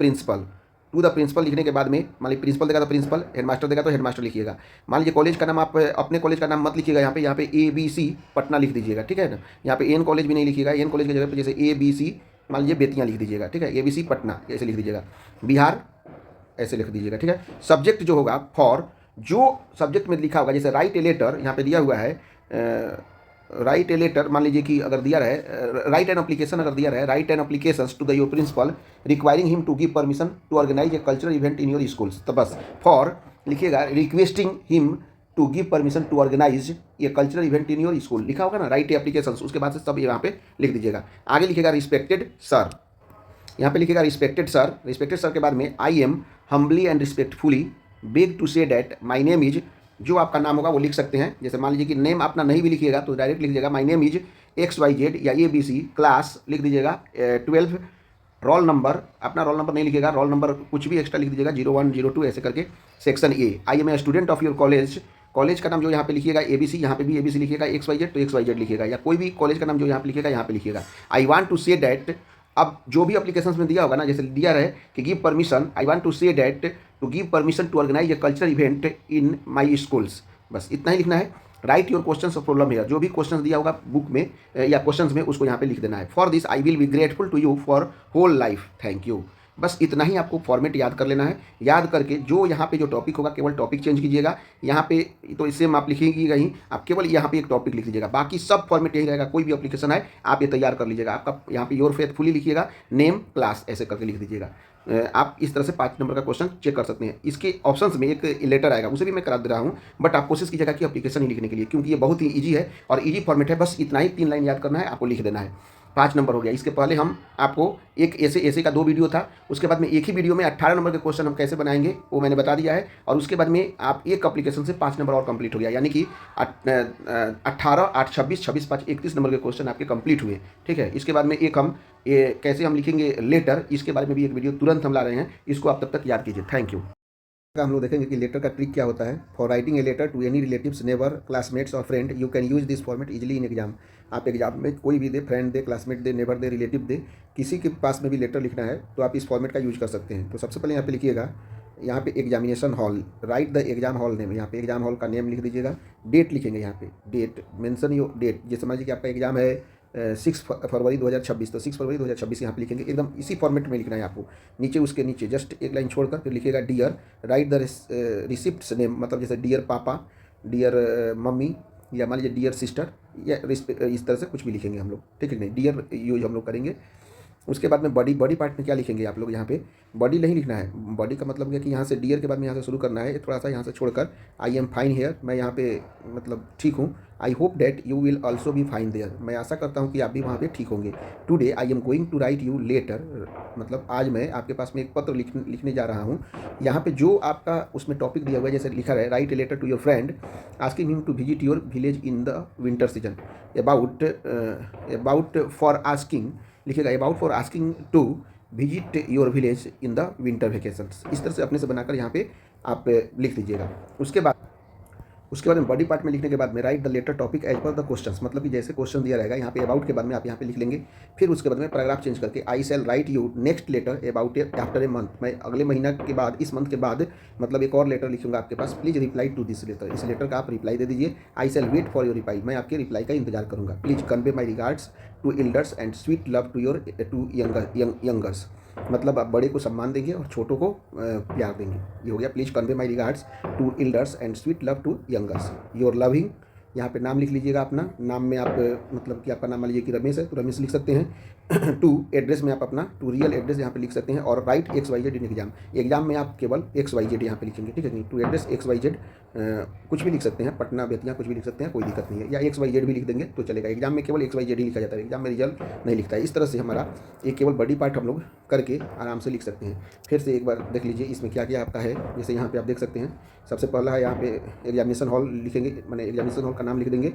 प्रिंसिपल लिखने के बाद में मान लीजिए प्रिंसिपल देगा तो प्रिंसिपल, हेडमास्टर देगा तो हेडमास्टर लिखिएगा। मान लीजिए कॉलेज का नाम आप अपने कॉलेज का नाम मत लिखिएगा, यहाँ पे ABC पटना लिख दीजिएगा, ठीक है ना। यहाँ पे एन कॉलेज भी नहीं लिखिएगा, एन कॉलेज की जगह पे जैसे ABC मान लीजिए बेतियाँ लिख दीजिएगा, ठीक है। ABC पटना ऐसे लिख दीजिएगा, बिहार ऐसे लिख दीजिएगा, ठीक है। सब्जेक्ट जो होगा फॉर, जो सब्जेक्ट में लिखा होगा, जैसे राइट ए लेटर यहाँ पे दिया हुआ है, राइट ए लेटर मान लीजिए कि अगर दिया रहे राइट एन एप्लीकेशन, अगर दिया रहे write an application to the your principal requiring him to give permission to organise a cultural event in your schools, तो बस फॉर लिखिएगा requesting him to give permission to organise ये cultural event in your school, लिखा होगा ना right application, उसके बाद से सब यहाँ पे लिख दीजिएगा। आगे लिखिएगा रिस्पेक्टेड सर, यहाँ पे लिखिएगा रिस्पेक्टेड सर के बाद में I am humbly and respectfully beg to say that my name is, जो आपका नाम होगा वो लिख सकते हैं। जैसे मान लीजिए कि नेम अपना नहीं भी लिखिएगा तो डायरेक्ट लिख दीजिएगा माई नेम इज XYZ या ABC, क्लास लिख दीजिएगा 12, रोल नंबर, अपना रोल नंबर नहीं लिखिएगा, रोल नंबर कुछ भी एक्स्ट्रा लिख दीजिएगा 01 02 ऐसे करके। Section A, I am a student of your college, college का नाम जो यहाँ पे लिखिएगा ABC, यहाँ पे भी ABC लिखिएगा, XYZ तो XYZ लिखिएगा, या कोई भी कॉलेज का नाम जो यहाँ पे लिखिएगा यहाँ पे लिखिएगा। I want to say that, अब जो भी एप्लीकेशंस में दिया होगा ना, जैसे दिया रहे कि give permission, I want to say that to give permission to organise a cultural event in my schools, बस इतना ही लिखना है। Write your question of problem है, जो भी क्वेश्चन दिया होगा बुक में या क्वेश्चंस में उसको यहाँ पे लिख देना है। For this I will be grateful to you for whole life, thank you. बस इतना ही आपको फॉर्मेट याद कर लेना है। याद करके जो यहाँ पे जो टॉपिक होगा केवल टॉपिक चेंज कीजिएगा, यहाँ पे तो इससे आप लिखेंगे ही, आप केवल यहाँ पे एक टॉपिक लिख लीजिएगा, बाकी सब फॉर्मेट यही रहेगा। कोई भी एप्लीकेशन है आप ये तैयार कर लीजिएगा, आपका यहाँ पे योर फेथफुली लिखिएगा, नेम क्लास ऐसे करके लिख दीजिएगा। आप इस तरह से 5 नंबर का क्वेश्चन चेक कर सकते हैं। इसके ऑप्शंस में एक लेटर आएगा, उसे भी मैं करा दे रहा हूँ, बट आप कोशिश कीजिएगा कि एप्लीकेशन ही लिखने के लिए, क्योंकि ये बहुत ही ईजी है और ईजी फॉर्मेट है। बस इतना ही 3 लाइन याद करना है, आपको लिख देना है। 5 नंबर हो गया। इसके पहले हम आपको एक ऐसे ऐसे का 2 वीडियो था, उसके बाद में एक ही वीडियो में 18 नंबर के क्वेश्चन हम कैसे बनाएंगे वो मैंने बता दिया है, और उसके बाद में आप एक एप्लीकेशन से 5 नंबर और कंप्लीट हो गया, यानी कि 18, 8, 26, 26, 5, 31 नंबर के क्वेश्चन आपके कंप्लीट हुए। ठीक है, इसके बाद में एक हम कैसे हम लिखेंगे लेटर, इसके बारे में भी एक वीडियो तुरंत हम ला रहे हैं, इसको आप तब तक याद कीजिए। Thank you. हम लोग देखेंगे कि लेटर का ट्रिक क्या होता है। For writing a letter to any relatives, neighbour, classmates और friend, you can use this format easily in exam. आप एग्जाम में कोई भी दे, फ्रेंड दे, क्लासमेट दे, नेबर दे, रिलेटिव दे, किसी के पास में भी लेटर लिखना है तो आप इस फॉर्मेट का यूज कर सकते हैं। तो सबसे पहले यहाँ पे लिखिएगा, यहाँ पे examination hall, right the exam hall name, यहाँ पे एग्जाम हॉल का नेम लिख दीजिएगा। डेट लिखेंगे, यहाँ पे डेट मेंशन योर डेट, जैसे समझिए कि आपका एग्जाम है 6 फरवरी 2026, तो 6 फरवरी 2026 यहाँ पे लिखेंगे। एकदम इसी फॉर्मेट में लिखना है आपको। नीचे उसके नीचे जस्ट एक लाइन छोड़कर फिर लिखिएगा dear, write the recipient's name, मतलब जैसे डियर पापा, डियर मम्मी, या मान लीजिए डियर सिस्टर, या इस तरह से कुछ भी लिखेंगे हम लोग। ठीक है, नहीं डियर यूज हम लोग करेंगे। उसके बाद में बॉडी, बॉडी पार्ट में क्या लिखेंगे आप लोग, यहाँ पे बॉडी नहीं लिखना है। बॉडी का मतलब क्या कि यहाँ से डियर के बाद में यहाँ से शुरू करना है, थोड़ा सा यहाँ से छोड़कर आई एम फाइन हेयर, मैं यहाँ पे मतलब ठीक हूँ। I hope that you will also be fine there, मैं आशा करता हूँ कि आप भी वहाँ पे ठीक होंगे। Today I am going to write you letter, मतलब आज मैं आपके पास में एक पत्र लिखने जा रहा हूँ। यहाँ पे जो आपका उसमें टॉपिक दिया हुआ है, जैसे लिखा है write a letter to your friend asking him to visit your village in the winter season, about for asking लिखिएगा, about for asking to visit your village in the winter vacations. इस तरह से अपने से बनाकर यहाँ पे आप लिख दीजिएगा। उसके बाद में बॉडी पार्ट में लिखने के बाद में write the letter topic as per the questions, मतलब कि जैसे क्वेश्चन दिया रहेगा यहाँ पे अबाउट के बाद में आप यहाँ पे लिख लेंगे। फिर उसके बाद में पैराग्राफ चेंज करके I shall write you next letter about after a month, मैं अगले महीना के बाद, इस मंथ के बाद मतलब एक और लेटर लिखूंगा आपके पास, please reply to this letter, इस लेटर का आप रिप्लाई दे दीजिए। I shall wait for your reply, मैं आपके रिप्लाई का इंतजार करूँगा। Please convey my regards to elders and sweet love to your two youngers, मतलब आप बड़े को सम्मान देंगे और छोटों को प्यार देंगे। ये हो गया, please convey my regards to elders and sweet love to youngers, your loving. यहाँ पे नाम लिख लीजिएगा अपना, नाम में आप मतलब कि आपका नाम मान लीजिए कि रमेश है तो रमेश लिख सकते हैं। टू एड्रेस में आप अपना टू रियल एड्रेस यहाँ पे लिख सकते हैं, और राइट XYZ इन एग्जाम में आप केवल XYZ यहाँ पे लिखेंगे। ठीक है, नहीं टू एड्रेस XYZ कुछ भी लिख सकते हैं, पटना बेतिया कुछ भी लिख सकते हैं, कोई दिक्कत नहीं है, या XYZ भी लिख देंगे तो चलेगा। एग्जाम में केवल XYZ ही लिखा जाता है, एग्जाम में रिजल्ट नहीं लिखता है। इस तरह से हमारा एक केवल बॉडी पार्ट हम लोग करके आराम से लिख सकते हैं। फिर से एक बार देख लीजिए इसमें क्या क्या आपका है, जैसे यहाँ पे आप देख सकते हैं। सबसे पहला है यहाँ पे एग्जामिनेशन हॉल लिखेंगे, मैंने एग्जामिनेशन हॉल का नाम लिख देंगे,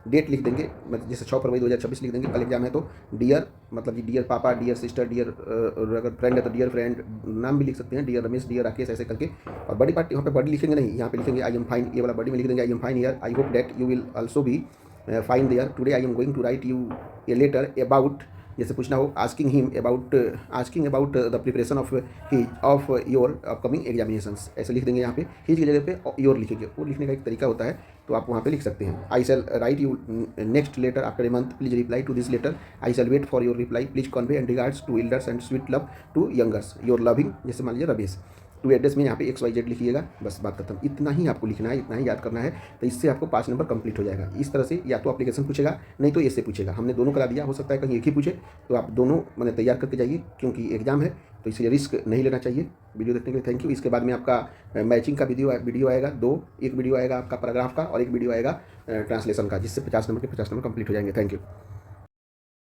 डेट लिख देंगे, मतलब जैसे 6 फरवरी 2026 लिख देंगे, कल एग्जाम है तो डियर मतलब कि डियर पापा, डियर सिस्टर, डियर अगर फ्रेंड है तो डियर फ्रेंड, नाम भी लिख सकते हैं, डियर रमेश, डियर राकेश, ऐसे करके। और बॉडी पार्ट यहाँ पे बॉडी लिखेंगे नहीं, यहाँ पे लिखेंगे आई एम फाइन, ये वाला बॉडी में लिख देंगे I am fine here, I hope that you will also be fine there, today I am going to write you a letter about, जैसे पूछना हो asking about the preparation of your upcoming examinations, ऐसे लिख देंगे। यहाँ पे his की जगह पे योर लिखेंगे, वो लिखने का एक तरीका होता है तो आप वहाँ पे लिख सकते हैं। I shall write you next letter after a month, please reply to this letter, I shall wait for your reply, please convey and regards to elders and sweet love to youngers, your loving, जैसे मान लीजिए Ramesh. To address में यहाँ पे XYZ लिखिएगा, बस बात खत्म। इतना ही आपको लिखना है, इतना ही याद करना है, तो इससे आपको 5 नंबर कंप्लीट हो जाएगा। इस तरह से या तो एप्लीकेशन पूछेगा, नहीं तो ऐसे पूछेगा। हमने दोनों करा दिया, हो सकता है कहीं एक ही पूछे, तो आप दोनों मैंने तैयार करके जाइए, क्योंकि एग्जाम है तो इसलिए रिस्क नहीं लेना चाहिए। वीडियो देखने के लिए थैंक यू। इसके बाद में आपका मैचिंग का वीडियो आएगा, एक वीडियो आएगा आपका पैराग्राफ का और एक वीडियो आएगा ट्रांसलेशन का, जिससे 50 नंबर के 50 नंबर कंप्लीट हो जाएंगे। Thank you.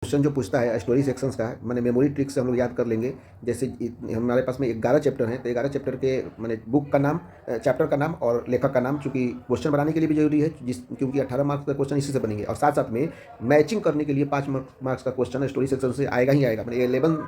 क्वेश्चन जो पूछता है स्टोरी सेक्शंस का, मैंने मेमोरी ट्रिक से हम लोग याद कर लेंगे। जैसे हमारे पास में 11 चैप्टर हैं, तो 11 चैप्टर के मैंने बुक का नाम, चैप्टर का नाम और लेखक का नाम, चूँकि क्वेश्चन बनाने के लिए भी जरूरी है, क्योंकि 18 मार्क्स का क्वेश्चन इसी से बनेंगे, और साथ साथ में मैचिंग करने के लिए 5 मार्क्स का क्वेश्चन स्टोरी सेक्शन से आएगा ही आएगा। मैंने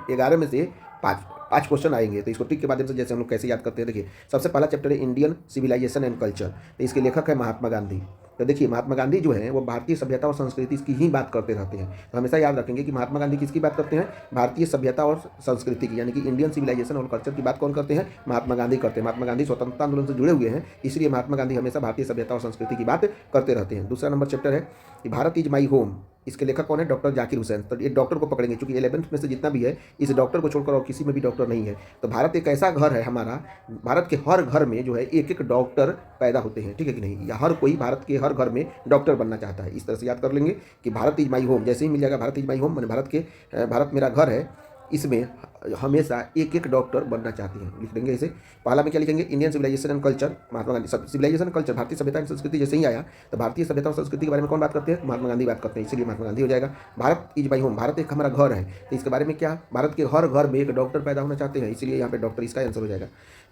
11 में से 5 क्वेश्चन आएंगे। तो इसको ट्रिक के माध्यम से जैसे हम लोग कैसे याद करते हैं, देखिए सबसे पहला चैप्टर है इंडियन सिविलाइजेशन एंड कल्चर, तो इसके लेखक है महात्मा गांधी। तो देखिए महात्मा गांधी जो है वो भारतीय सभ्यता और संस्कृति की ही बात करते रहते हैं, तो हमेशा याद रखेंगे कि महात्मा गांधी किसकी बात करते हैं, भारतीय सभ्यता और संस्कृति की, यानी कि इंडियन सिविलाइजेशन और कल्चर की बात कौन करते हैं, महात्मा गांधी करते हैं। महात्मा गांधी स्वतंत्रता आंदोलन से जुड़े हुए हैं, इसलिए महात्मा गांधी हमेशा भारतीय सभ्यता और संस्कृति की बात करते रहते हैं। दूसरा नंबर चैप्टर है कि भारत इज माई होम, इसके लेखक कौन है, डॉक्टर जाकिर हुसैन। तो ये डॉक्टर को पकड़ेंगे, क्योंकि 11th में से जितना भी है इस डॉक्टर को छोड़कर और किसी में भी डॉक्टर नहीं है। तो भारत एक ऐसा घर है हमारा, भारत के हर घर में जो है एक एक डॉक्टर पैदा होते हैं, ठीक है कि नहीं, या हर कोई भारत के हर घर में डॉक्टर बनना चाहता है। इस तरह से याद कर लेंगे कि भारत इज माई होम, जैसे ही मिल जाएगा भारत इज माई होम, मैंने भारत मेरा घर है, इसमें हमेशा एक एक डॉक्टर बनना चाहती हैं। लिख देंगे इसे। पहला में क्या लिखेंगे, Indian civilisation and culture, Mahatma Gandhi. Civilization culture, भारतीय सभ्यता एंड संस्कृति जैसे ही आया तो भारतीय सभ्यता और संस्कृति के बारे में कौन बात करते हैं, महात्मा गांधी बात करते हैं, इसलिए महात्मा गांधी हो जाएगा। Bharat is my home, Bharat एक हमारा घर है, तो इसके बारे में क्या, भारत के हर घर में एक डॉक्टर पैदा होना चाहते हैं, इसलिए यहाँ पे डॉक्टर इसका आंसर हो जाएगा।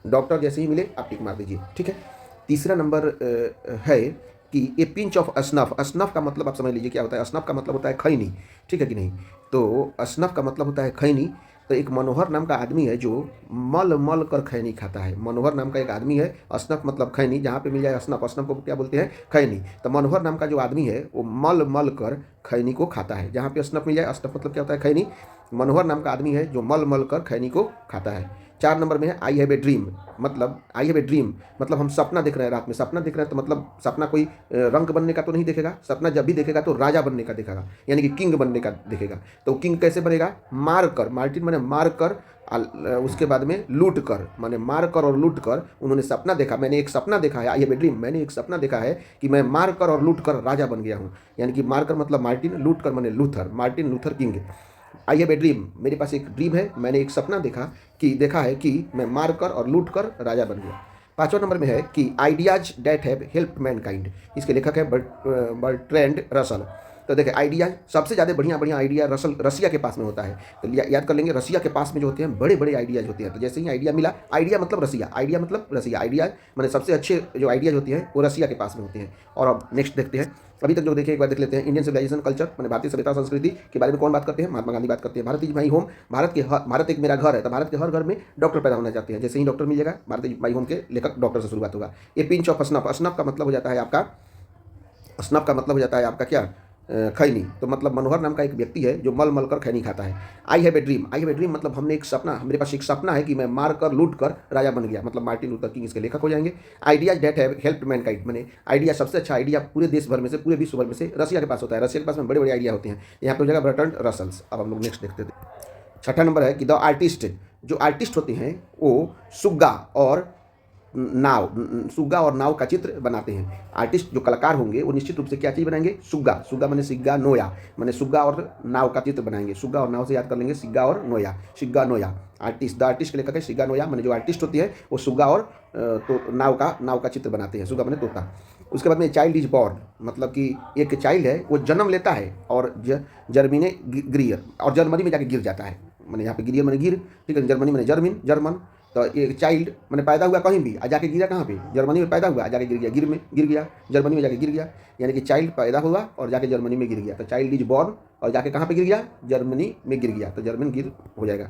डॉक्टर जैसे ही मिले आप टिक मार दीजिए, ठीक है। तीसरा नंबर है कि ए पिंच ऑफ असनफ। असनफ का मतलब आप समझ लीजिए क्या होता है। असनफ का मतलब होता है खैनी, ठीक है कि नहीं। तो असनफ का मतलब होता है खैनी। तो एक मनोहर नाम का आदमी है जो मल मल कर खैनी खाता है। मनोहर नाम का एक आदमी है, असनफ मतलब खैनी, जहाँ पे मिल जाए असनफ, असनफ को क्या बोलते हैं, खैनी। तो मनोहर नाम का जो आदमी है वो मल मल कर खैनी को खाता है। जहाँ पे असनफ मिल जाए, असनफ मतलब क्या होता है, खैनी। मनोहर नाम का आदमी है जो मल मल कर खैनी को खाता है। 4 नंबर में है आई हैव ए ड्रीम। मतलब आई हैव ए ड्रीम मतलब हम सपना देख रहे हैं, रात में सपना देख रहे हैं, तो मतलब सपना कोई रंक बनने का तो नहीं देखेगा। सपना जब भी देखेगा तो राजा बनने का देखेगा, यानी कि किंग बनने का देखेगा। तो किंग कैसे बनेगा, मार कर, मार्टिन माने मार कर, उसके बाद में लूट कर, माने मार कर और लूट कर। उन्होंने सपना देखा, मैंने एक सपना देखा है, आई हैव ए ड्रीम, मैंने एक सपना देखा है कि मैं मार कर और लूट कर राजा बन गया हूँ। यानी कि मार कर मतलब मार्टिन, लूट कर माने Luther, Martin Luther king. I have a dream, मेरे पास एक ड्रीम है, मैंने एक सपना देखा है कि मैं मार कर और लूट कर राजा बन गया। 5वां नंबर में है कि ideas that have help Mankind. इसके लेखक है बर्ट्रैंड रसल। तो देखिए आइडिया, सबसे ज़्यादा बढ़िया बढ़िया आइडिया रसिया के पास में होता है। तो याद कर लेंगे, रसिया के पास में जो होते हैं बड़े बड़े आइडियाज होते हैं। तो जैसे ही आइडिया मिला, आइडिया मतलब रसिया, आइडिया मतलब रसिया, आइडिया मैंने सबसे अच्छे जो आइडियाज होती हैं वो रसिया के पास में होते हैं। और अब नेक्स्ट देखते हैं, अभी तक जो देखे एक बार देख लेते हैं। इंडियन सिविलाइजेशन कल्चर मैंने भारतीय सभ्यता संस्कृति के बारे में कौन बात करते हैं, महात्मा गांधी बात करते हैं। Bharat is my home, Bharat एक मेरा घर है, तो भारत के हर घर में डॉक्टर पैदा होना चाहते हैं। जैसे ही डॉक्टर मिल जाएगा, भारत इज माई होम के लेखक डॉक्टर से शुरुआत होगा। ये पिंच ऑफ असनफ, असनफ का मतलब हो जाता है आपका, असनफ का मतलब हो जाता है आपका क्या, खैनी। तो मतलब मनोहर नाम का एक व्यक्ति है जो मल मल कर खैनी खाता है। I have a dream, I have a dream मतलब हमने एक सपना, मेरे पास एक सपना है कि मैं मार कर लूट कर राजा बन गया, मतलब मार्टिन लूथर किंग इसके लेखक हो जाएंगे। Ideas that have helped mankind, मैंने आइडिया, सबसे अच्छा आइडिया पूरे देश भर में से, पूरे विश्व भर में से रसिया के पास होता है। रसिया के पास में बड़े बड़े आइडिया होते हैं। यहाँ पे हो जाएगा बर्ट्रैंड रसल्स। अब हम लोग नेक्स्ट देखते थे। 6ठा नंबर है कि द आर्टिस्ट, जो आर्टिस्ट होते हैं वो सुग्गा और नाव का चित्र बनाते हैं। आर्टिस्ट जो कलाकार होंगे वो निश्चित रूप से क्या चीज़ बनाएंगे, सुग्गा, सुग्गा मैंने सिग्गा नोया, मैंने सुग्गा और नाव का चित्र बनाएंगे। सुग्गा और नाव से याद कर लेंगे, सिग्गा और नोया, सिग्गा नोया। आर्टिस्ट, द आर्टिस्ट के लेखक है सिग्गा नोया, मैंने जो आर्टिस्ट होती है वो सुग्गा और तो नाव का चित्र बनाते हैं। सुग्गा मैंने तोता। उसके बाद में चाइल्ड इज बॉर्न, मतलब कि एक चाइल्ड है वो जन्म लेता है और जर्मिने गिरियर, और जर्मनी में जाके गिर जाता है। मैंने यहाँ पे गिरियर मैंने गिर, ठीक है, जर्मनी मैंने जर्मन। तो एक चाइल्ड मैंने पैदा हुआ कहीं भी, जाके गिरा कहाँ पे, जर्मनी में पैदा हुआ, जाके गिर गया, जर्मनी में जाके गिर गया। यानी कि चाइल्ड पैदा हुआ और जाके जर्मनी में गिर गया। तो चाइल्ड इज बॉर्न और जाके कहाँ पे गिर गया, जर्मनी में गिर गया, तो जर्मन गिर हो जाएगा।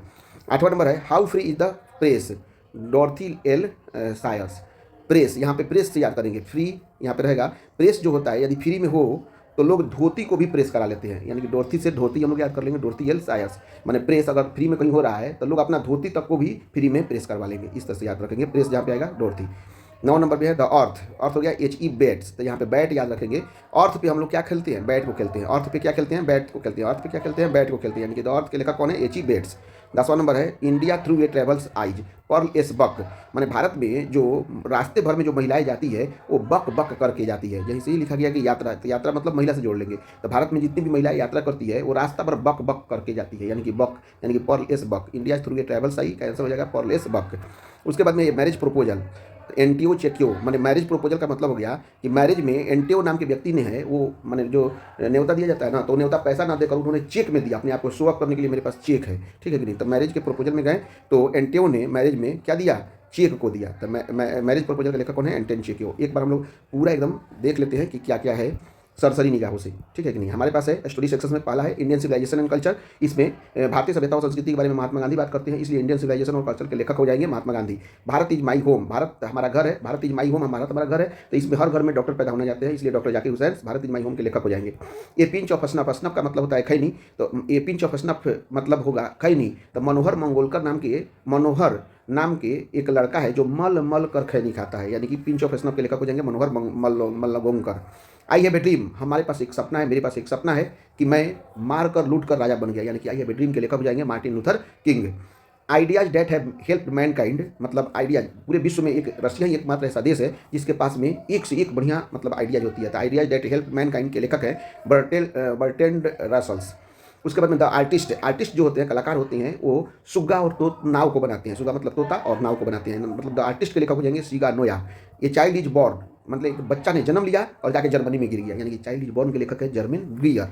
8वां नंबर है how free is the press, Dorothy L Sayers. Press, यहाँ पे प्रेस से याद करेंगे, फ्री यहाँ पे रहेगा। प्रेस जो होता है यदि फ्री में हो तो लोग धोती को भी प्रेस करा लेते हैं, यानी कि डॉर्थी से धोती हम लोग याद कर लेंगे, डॉर्थी एल सायर्स। माने प्रेस अगर फ्री में कहीं हो रहा है तो लोग अपना धोती तक को भी फ्री में प्रेस करवा लेंगे, इस तरह से याद रखेंगे। प्रेस जहाँ पे आएगा डॉर्थी। 9 नंबर पे है द अर्थ, अर्थ हो गया HE बैट्स, तो यहाँ पे बैट याद रखेंगे। अर्थ पे हम लोग क्या खेलते हैं, बैट को खेलते हैं। अर्थ पे क्या खेलते हैं, बैट को खेलते हैं। अर्थ पे क्या खेलते हैं, बैट को खेलते हैं, यानी कि द अर्थ के लेखक कौन है, HE बैट्स। 10वां नंबर है India through a traveller's eyes, Pearl S Buck, माने भारत में जो रास्ते भर में जो महिलाएं जाती है वो बक बक करके जाती है। यहीं से ही लिखा गया कि यात्रा, तो यात्रा मतलब महिला से जोड़ लेंगे। तो भारत में जितनी भी महिलाएं यात्रा करती है वो रास्ता भर बक बक करके जाती है, यानी कि बक, यानी कि Pearl S Buck. India through a travels eye का आंसर हो जाएगा पर्ल एस बक। उसके बाद में मैरिज प्रपोजल, एंटियो चेकियो, माने मैरिज प्रपोजल का मतलब हो गया कि मैरिज में एंटियो नाम के व्यक्ति ने है वो, माने जो न्योता दिया जाता है ना, तो न्योता पैसा ना देकर उन्होंने चेक में दिया, अपने आप को शो अप करने के लिए मेरे पास चेक है, ठीक है कि नहीं। तो मैरिज के प्रपोजल में गए तो एंटियो ने मैरिज में क्या दिया, चेक को दिया। तो मैरिज प्रपोजल का लेखक कौन है, एंटन चेकियो। एक बार हम लोग पूरा एकदम देख लेते हैं कि क्या क्या है सरसरी निगाहों से, ठीक है कि नहीं। हमारे पास है स्टोरी सेक्शन में पहला है इंडियन सिविलाइजेशन एंड कल्चर। इसमें भारतीय सभ्यता और संस्कृति के बारे में महात्मा गांधी बात करते हैं, इसलिए इंडियन सिविलाइजेशन और कल्चर के लेखक हो जाएंगे Mahatma Gandhi. Bharat is my home, Bharat हमारा घर है, Bharat is my home, Bharat हमारा घर है, तो इसमें हर घर में डॉक्टर पैदा होना जाते हैं, इसलिए doctor Zakir Hussain Bharat is my home के लेखक हो जाएंगे। ए पिंच ऑफ असनफ, असनफ का मतलब होता है खैनी, तो ए पिंच ऑफ असनफ मतलब होगा खैनी। तो मनोहर मंगोलकर नाम के एक लड़का है जो मल मल कर खैनी खाता है, यानी कि पिंच ऑफ असनफ के लेखक हो जाएंगे मनोहर मल्लगोंकर। आई हैव ए ड्रीम, हमारे पास एक सपना है, मेरे पास एक सपना है कि मैं मार कर लूट कर राजा बन गया, यानी कि आई हैव ए ड्रीम के लेखक हो जाएंगे Martin Luther King. Ideas that have help mankind, मतलब आइडियाज, पूरे विश्व में एक रशिया ही एकमात्र ऐसा देश है जिसके पास में एक से एक बढ़िया मतलब आइडियाज होती है। तो आइडियाज डेट हेल्प मैनकाइंड के लेखक है बर्ट्रैंड रसल्स। उसके बाद में द आर्टिस्ट, आर्टिस्ट जो होते हैं, कलाकार होते हैं, वो सुग्गा और नाव को बनाते हैं। सुग्गा मतलब तोता और नाव को बनाते हैं। मतलब द आर्टिस्ट के लेखक हो जाएंगे सीगा नोया। ये चाइल्ड इज बॉर्न, मतलब एक बच्चा ने जन्म लिया और जाके जर्मनी में गिर गया, यानी कि चाइल्ड इज बॉर्न के लेखक है जर्मन ग्रियर।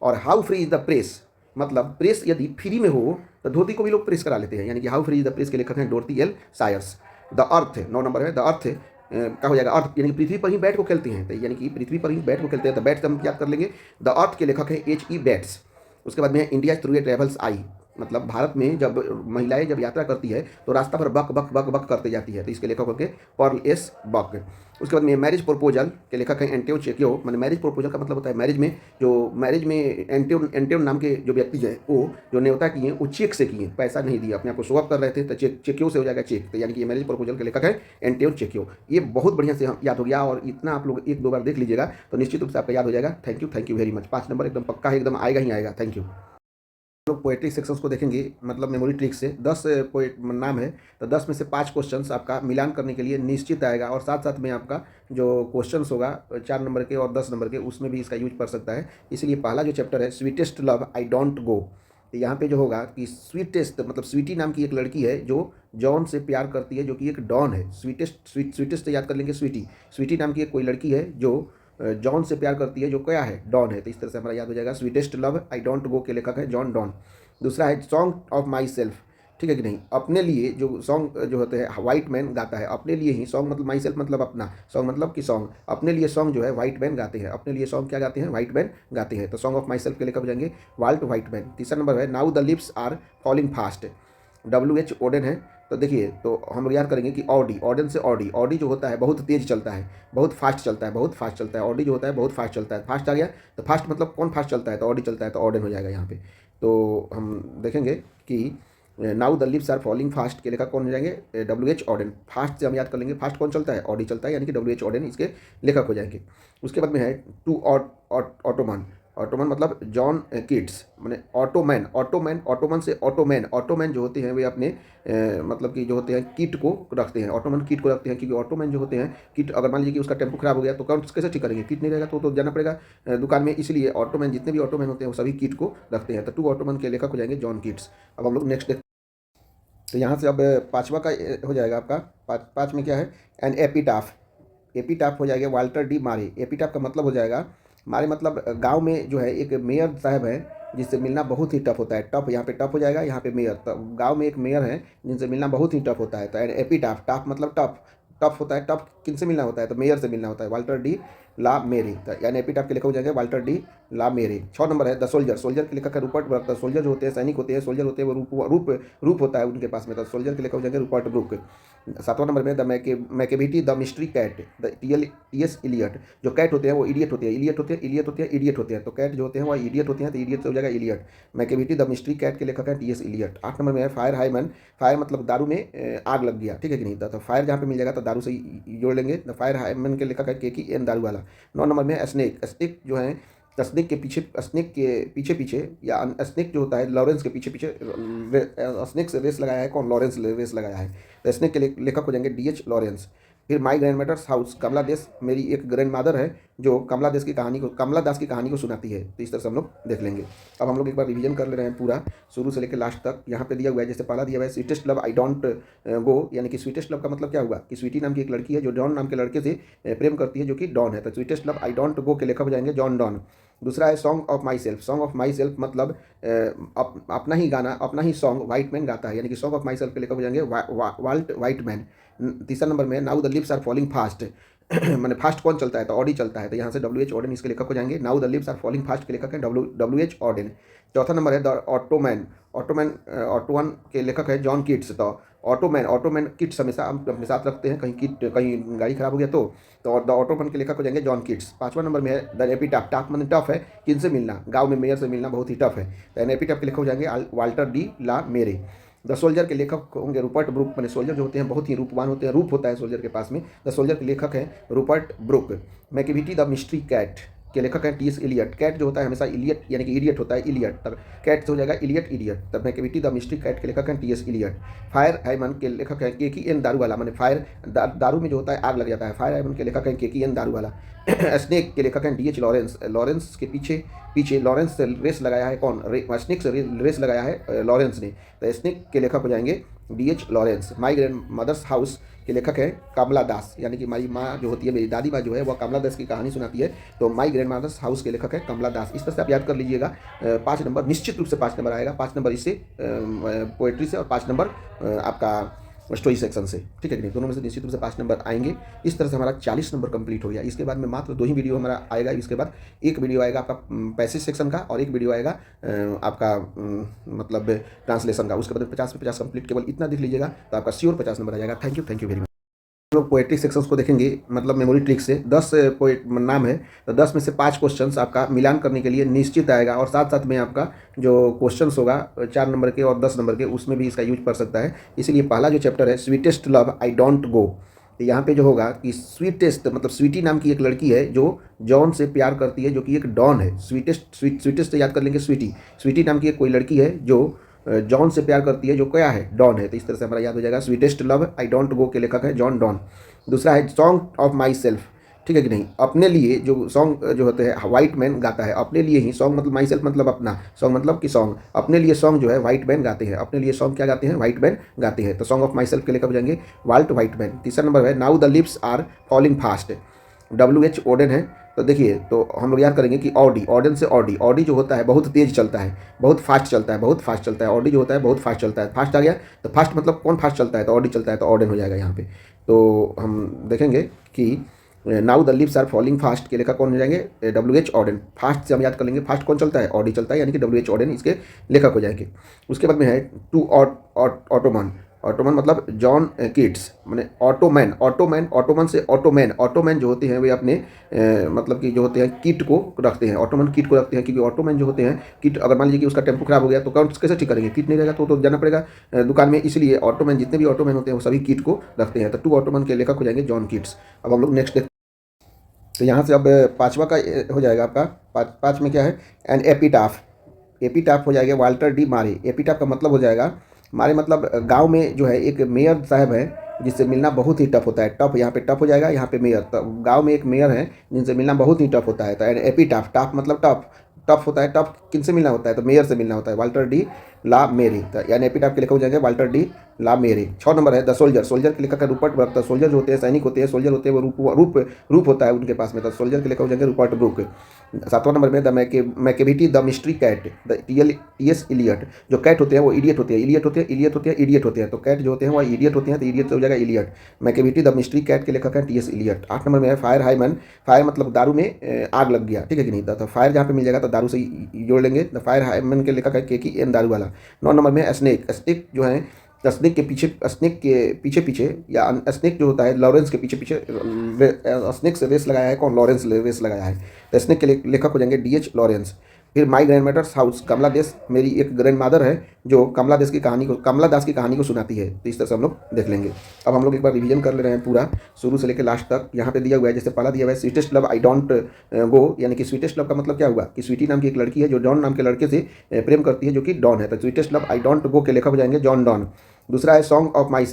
और how free is the press, मतलब प्रेस यदि फ्री में हो तो धोती को भी लोग प्रेस करा लेते हैं, यानी कि how free is the press के लेखक हैं डोरथी एल सायर्स। द अर्थ 9 नंबर है, द अर्थ का हो जाएगा अर्थ, यानी कि पृथ्वी पर ही बैठ को खेलते हैं, तो यानी कि पृथ्वी पर ही बैठ को खेलते हैं, तो बैट से हम याद कर लेंगे। द अर्थ के लेखक है एच ई बैट्स। उसके बाद में इंडिया थ्रू ए ट्रेवल्स आई, मतलब भारत में जब महिलाएं जब यात्रा करती है तो रास्ता पर बक बक बक बक करते जाती है, तो इसके लेखक होंगे पर्ल एस बक। उसके बाद में मैरिज प्रपोजल के लेखक हैं एंटियो चेक्यो। मैंने मैरिज प्रपोजल का मतलब होता है मैरिज में एंटियो नाम के जो व्यक्ति है वो जो न्योता किए वो चेक से किए, पैसा नहीं दिया, अपने आप को शो अप कर रहे थे, तो चेक्यो से हो जाएगा चेक, तो यानी कि ये मैरिज प्रपोजल के लेखक है एंटियो चेक्यो। ये बहुत बढ़िया से हम याद हो गया, और इतना आप लोग 1-2 बार देख लीजिएगा तो निश्चित रूप से आपका याद हो जाएगा। Thank you very much. 5 number एकदम पक्का है, एकदम आएगा ही आएगा। Thank you. लोग पोएट्री सेक्शंस को देखेंगे, मतलब मेमोरी ट्रिक से 10 पोएट नाम है, तो 10 में से 5 क्वेश्चंस आपका मिलान करने के लिए निश्चित आएगा, और साथ साथ में आपका जो क्वेश्चंस होगा 4 नंबर के और 10 नंबर के, उसमें भी इसका यूज कर सकता है। इसलिए पहला जो चैप्टर है sweetest love I don't go, तो यहाँ पे जो होगा कि स्वीटेस्ट मतलब स्वीटी नाम की एक लड़की है जो जॉन से प्यार करती है, जो कि एक डॉन है। स्वीटेस्ट से याद कर लेंगे स्वीटी नाम की एक कोई लड़की है जो जॉन से प्यार करती है, जो क्या है, डॉन है, तो इस तरह से हमारा याद हो जाएगा। Sweetest love I don't go के लेखक है जॉन डॉन। दूसरा है सॉन्ग ऑफ माई सेल्फ, ठीक है कि नहीं, अपने लिए जो सॉन्ग जो होते हैं वाइट मैन गाता है, अपने लिए ही सॉन्ग, मतलब माई सेल्फ मतलब अपना, सॉन्ग मतलब कि सॉन्ग, अपने लिए सॉन्ग जो है वाइट मैन गाते हैं, अपने लिए सॉन्ग क्या गाते हैं, वाइट मैन गाते हैं, तो सॉन्ग ऑफ माई सेल्फ के लेकर हो जाएंगे वाल्ट वाइटमैन। तीसरा नंबर है now the leaves are falling fast, WH Auden है। तो देखिए, तो हम लोग याद करेंगे कि ऑडन से ऑडी जो होता है बहुत तेज चलता है, बहुत फास्ट चलता है, ऑडी जो होता है बहुत फास्ट चलता है, फास्ट आ गया, तो फास्ट मतलब कौन फास्ट चलता है, तो ऑडी चलता है, तो ऑडन हो जाएगा यहाँ पे। तो हम देखेंगे कि now the leaves are falling fast के लेखक कौन हो जाएंगे, WH ऑडेन। फास्ट से हम याद कर लेंगे, फास्ट कौन चलता है, ऑडी चलता है, यानी कि WH ऑडेन इसके लेखक हो जाएंगे। उसके बाद में है टू ऑटोमन, ऑटोमन मतलब जॉन किट्स, मैंने ऑटोमन से ऑटोमैन जो होते हैं वे अपने मतलब कि जो होते हैं किट को रखते हैं, ऑटोमन किट को रखते हैं, क्योंकि ऑटोमैन जो होते हैं किट, अगर मान लीजिए कि उसका टेम्पो खराब हो गया तो कौन कैसे ठीक करेंगे, किट नहीं रहेगा तो जाना पड़ेगा दुकान में, इसलिए ऑटोमैन जितने भी ऑटोमैन होते हैं वो सभी किट को रखते हैं, तो टू ऑटोमन के लेखक हो जाएंगे जॉन किट्स। अब हम लोग नेक्स्ट, तो यहाँ से अब 5वां का हो जाएगा आपका, 5 में क्या है, एन एपीटाफ हो जाएगा वाल्टर डी मारे। एपीटाफ का मतलब हो जाएगा मारे, मतलब गांव में जो है एक मेयर साहब है जिससे मिलना बहुत ही टफ होता है, टफ यहाँ पे टफ हो जाएगा, यहाँ पे मेयर, तो गांव में एक मेयर है जिनसे मिलना बहुत ही टफ होता है, तो एपीटाफ, टाफ मतलब टफ होता है, टफ किन से मिलना होता है, तो मेयर से मिलना होता है, वाल्टर डी ला मेरे, तो यानी एपीटाफ के लेखक हो जाएंगे वाल्टर डी ला मेरे। 6 नंबर है द सोल्जर के लेखक है रूपर्ट ब्रुक। सोल्जर जो होते हैं सैनिक होते हैं, सोल्जर होते हैं वो रूप होता है उनके पास में, तो सोल्जर के लेखक हो जाएंगे रूपर्ट ब्रुक। 7वां नंबर में the Macavity the mystery cat, the TS Eliot, जो कैट होते हैं वो इडियट होते हैं, इडियट होते हैं, तो कैट जो होते हैं वो इडियट होते हैं, तो इडियट से हो जाएगा Eliot. Macavity the mystery cat के लेखक है TS इलियट। 8 नंबर में है फायर हाईमैन, फायर मतलब दारू में आग लग गया, ठीक है कि नहीं, तो फायर जहाँ पे मिल जाएगा तो दारू से जोड़ लेंगे, तो फायर हाईमैन के लेखक है KKN दारू वाला। 9 नंबर में स्नेक जो है, स्नेक के पीछे या स्नेक जो होता है लॉरेंस के पीछे स्नेक से रेस लगाया है कौन, लॉरेंस रेस लगाया है, तो स्नेक के लेखक हो जाएंगे DH लॉरेंस। फिर माई ग्रैंड मदर्स हाउस, कमला दास मेरी एक ग्रैंड मदर है जो कमला दास की कहानी को सुनाती है, तो इस तरह से हम लोग देख लेंगे। अब हम लोग एक बार रिवीजन कर ले रहे हैं पूरा शुरू से लेकर लास्ट तक। यहाँ पे दिया हुआ है, जैसे पहला दिया हुआ है sweetest love I don't go, यानी कि स्वीटेस्ट लव का मतलब क्या हुआ कि स्वीटी नाम की एक लड़की है जो डॉन नाम के लड़के से प्रेम करती है, जो कि डॉन है, तो sweetest love I don't go के लेखक हो जाएंगे जॉन डॉन। दूसरा है सॉन्ग ऑफ माई सेल्फ मतलब अपना ही गाना, अपना ही सॉन्ग वाइट मैन गाता है, यानी कि सॉन्ग ऑफ माई सेल्फ के लेकर हो जाएंगे वाल्ट वाइट मैन। तीसरा नंबर में now the leaves are falling fast मैंने फास्ट कौन चलता है, तो ऑडी चलता है, तो यहाँ से WH ऑडेन इसके लेखक हो जाएंगे। Now the leaves are falling fast के लेखक है WH ऑडेन। चौथा नंबर है द ऑटोमन के लेखक है जॉन किट्स, तो ऑटोमैन किट्स हमेशा हम अपने साथ रखते हैं, कहीं गाड़ी खराब हो गया तो द ऑटोमैन के लेखक हो जाएंगे जॉन किट्स। 5वां नंबर में है द एपीटाफ, टाफ मतलब टफ है, किन से मिलना, गांव में मेयर से मिलना बहुत ही टफ है, तो एपीटाफ के लेखक हो जाएंगे वाल्टर डी ला मेरे। द सोल्जर के लेखक होंगे रूपर्ट ब्रुक, मैंने सोल्जर जो होते हैं बहुत ही रूपवान होते हैं, रूप होता है सोल्जर के पास में, द सोल्जर के लेखक हैं Rupert Brooke. Macavity the mystery cat, के लेखक हैं टी एस इलियट। कैट जो होता है हमेशा इलियट यानी कि इडियट होता है, इलियट, तब कैट से हो जाएगा इलियट इडियट। तब मैकेविटी द मिस्ट्री कैट के लेखक हैं T S Eliot. Fire hymn के लेखक हैं के की एन दारूवाला, माने फायर दारू में जो होता है आग लग जाता है। फायर हाइमन के लेखक हैं के की एन दारूवाला। स्नेक के लेखक हैं डी एच लॉरेंस। लॉरेंस के पीछे पीछे लॉरेंस से रेस लगाया है कौन? स्नेक से रेस लगाया है लॉरेंस ने। तो स्नेक के लेखक हो जाएंगे D H Lawrence. My grandmother's house के लेखक है कमला दास, यानी कि हमारी माँ जो होती है, मेरी दादी माँ जो है, वह कमला दास की कहानी सुनाती है। तो माई ग्रैंड मदर्स हाउस के लेखक है कमला दास। इस तरह से आप याद कर लीजिएगा। 5 नंबर निश्चित रूप से 5 नंबर आएगा। 5 नंबर इससे पोएट्री से और 5 नंबर आपका स्टोरी सेक्शन से, ठीक है कि नहीं? दोनों में से निश्चित रूप से 5 नंबर आएंगे। इस तरह से हमारा 40 नंबर कंप्लीट हो गया। इसके बाद में मात्र 2 ही वीडियो हमारा आएगा। इसके बाद एक वीडियो आएगा आपका पैसेज सेक्शन का और एक वीडियो आएगा आपका मतलब ट्रांसलेशन का। उसके बाद 50 पे 50 कंप्लीट, केवल इतना देख लीजिएगा तो आपका श्योर 50 नंबर आ जाएगा। Thank you very much. लोग पोएट्री सेक्शंस को देखेंगे, मतलब मेमोरी ट्रिक से 10 पोएट नाम है, तो 10 में से 5 क्वेश्चंस आपका मिलान करने के लिए निश्चित आएगा। और साथ साथ में आपका जो क्वेश्चंस होगा 4 नंबर के और 10 नंबर के, उसमें भी इसका यूज कर सकता है। इसीलिए पहला जो चैप्टर है sweetest love I don't go, तो यहाँ पे जो होगा कि स्वीटेस्ट मतलब स्वीटी नाम की एक लड़की है जो जॉन से प्यार करती है, जो कि एक डॉन है। स्वीटेस्ट याद कर लेंगे, स्वीटी नाम की एक कोई लड़की है जो जॉन से प्यार करती है, जो क्या है? डॉन है। तो इस तरह से हमारा याद हो जाएगा। Sweetest love I don't go के लेखक है जॉन डॉन। दूसरा है सॉन्ग ऑफ माई सेल्फ, ठीक है कि नहीं? अपने लिए जो सॉन्ग जो होते हैं वाइट मैन गाता है, अपने लिए ही सॉन्ग, मतलब माई सेल्फ मतलब अपना, सॉन्ग मतलब कि सॉन्ग, अपने लिए सॉन्ग जो है वाइट मैन गाते हैं। अपने लिए सॉन्ग क्या गाते हैं? वाइट मैन गाते हैं। तो सॉन्ग ऑफ माई सेल्फ के लेकर हो जाएंगे वाल्ट वाइटमैन। तीसरा नंबर है now the leaves are falling fast, WH Auden है। तो देखिए, तो हम लोग याद करेंगे कि ऑडन से ऑडी जो होता है बहुत तेज चलता है, बहुत फास्ट चलता है। ऑडी जो होता है बहुत फास्ट चलता है। फास्ट आ गया तो फास्ट मतलब कौन फास्ट चलता है? तो ऑडी चलता है, तो ऑडन हो जाएगा यहाँ पे। तो हम देखेंगे कि now the leaves are falling fast के लेखक कौन हो जाएंगे? WH Auden. फास्ट से हम याद कर लेंगे, फास्ट कौन चलता है? ऑडी चलता है, यानी कि WH ऑडन इसके लेखक हो जाएंगे। उसके बाद में है टू ऑटोमन। ऑटोमन मतलब जॉन कीट्स, माने ऑटोमन से ऑटोमैन जो होते हैं वे अपने मतलब कि जो होते हैं किट को रखते हैं। ऑटोमन किट को रखते हैं, क्योंकि ऑटोमैन जो होते हैं किट, अगर मान लीजिए कि उसका टेम्पो खराब हो गया तो कौन कैसे ठीक करेंगे? किट नहीं रहेगा तो जाना पड़ेगा दुकान में। इसलिए ऑटोमैन, जितने भी ऑटोमैन होते हैं वो सभी किट को रखते हैं। तो टू ऑटोमन के लेखक हो जाएंगे जॉन कीट्स। अब हम लोग नेक्स्ट, तो यहाँ से अब 5वां का हो जाएगा आपका। 5 में क्या है? एन एपिटाफ हो जाएगा वाल्टर डी मारे। एपिटाफ का मतलब हो जाएगा मारे, मतलब गांव में जो है एक मेयर साहब है जिससे मिलना बहुत ही टफ होता है। टफ यहाँ पे टफ हो जाएगा, यहाँ पे मेयर। तो गांव में एक मेयर है जिनसे मिलना बहुत ही टफ होता है। तो एपिटाफ, टाफ मतलब टफ होता है। टफ किन से मिलना होता है? तो मेयर से मिलना होता है। वाल्टर डी ला मेरी, तो यानी एपिटाफ के लेखक हो जाएंगे वाल्टर डी ला मेरी। 6 नंबर है द सोल्जर के लेखक है रूपर्ट ब्रूक। तो सोल्जर जो होते हैं सैनिक होते हैं, सोल्जर होते हैं वो रूप होता है उनके पास में। तो सोल्जर के लेखक हो जाएंगे रूपर्ट ब्रूक। 7वां नंबर में the Macavity the mystery cat, the TS Eliot. जो कैट होते हैं वो इडियट होते हैं, इडियट होते हैं। तो कैट जो होते हैं वो इडियट होते हैं, तो इडियट हो जाएगा Eliot. Macavity the mystery cat के लेखक हैं TS इलियट। 8 नंबर में है फायर हाइमन। फायर मतलब दारू में आग लग गया, ठीक है कि नहीं? तो फायर जहाँ पे मिल जाएगा तो दारू से जोड़ लेंगे। तो फायर हाइमन के लेखक है के एन दारूवाला। 9 नंबर में स्नेक जो है, स्नेक के पीछे या स्नेक जो होता है लॉरेंस के पीछे स्नेक से रेस लगाया है कौन? लॉरेंस रेस लगाया है। तो स्नेक के लेखक हो जाएंगे DH लॉरेंस। फिर माई ग्रैंड मदर्स हाउस, कमला दास मेरी एक ग्रैंड मदर है जो कमला दास की कहानी को सुनाती है। तो इस तरह से हम लोग देख लेंगे। अब हम लोग एक बार रिवीजन कर ले रहे हैं पूरा शुरू से लेकर लास्ट तक। यहाँ पे दिया हुआ है, जैसे पहला दिया हुआ है sweetest love I don't go, यानी कि स्वीटेस्ट लव का मतलब क्या हुआ कि स्वीटी नाम की एक लड़की है जो जॉन नाम के लड़के से प्रेम करती है, जो कि डॉन है। तो sweetest love I don't go के लेखक हो जाएंगे जॉन डॉन। दूसरा है सॉन्ग ऑफ माई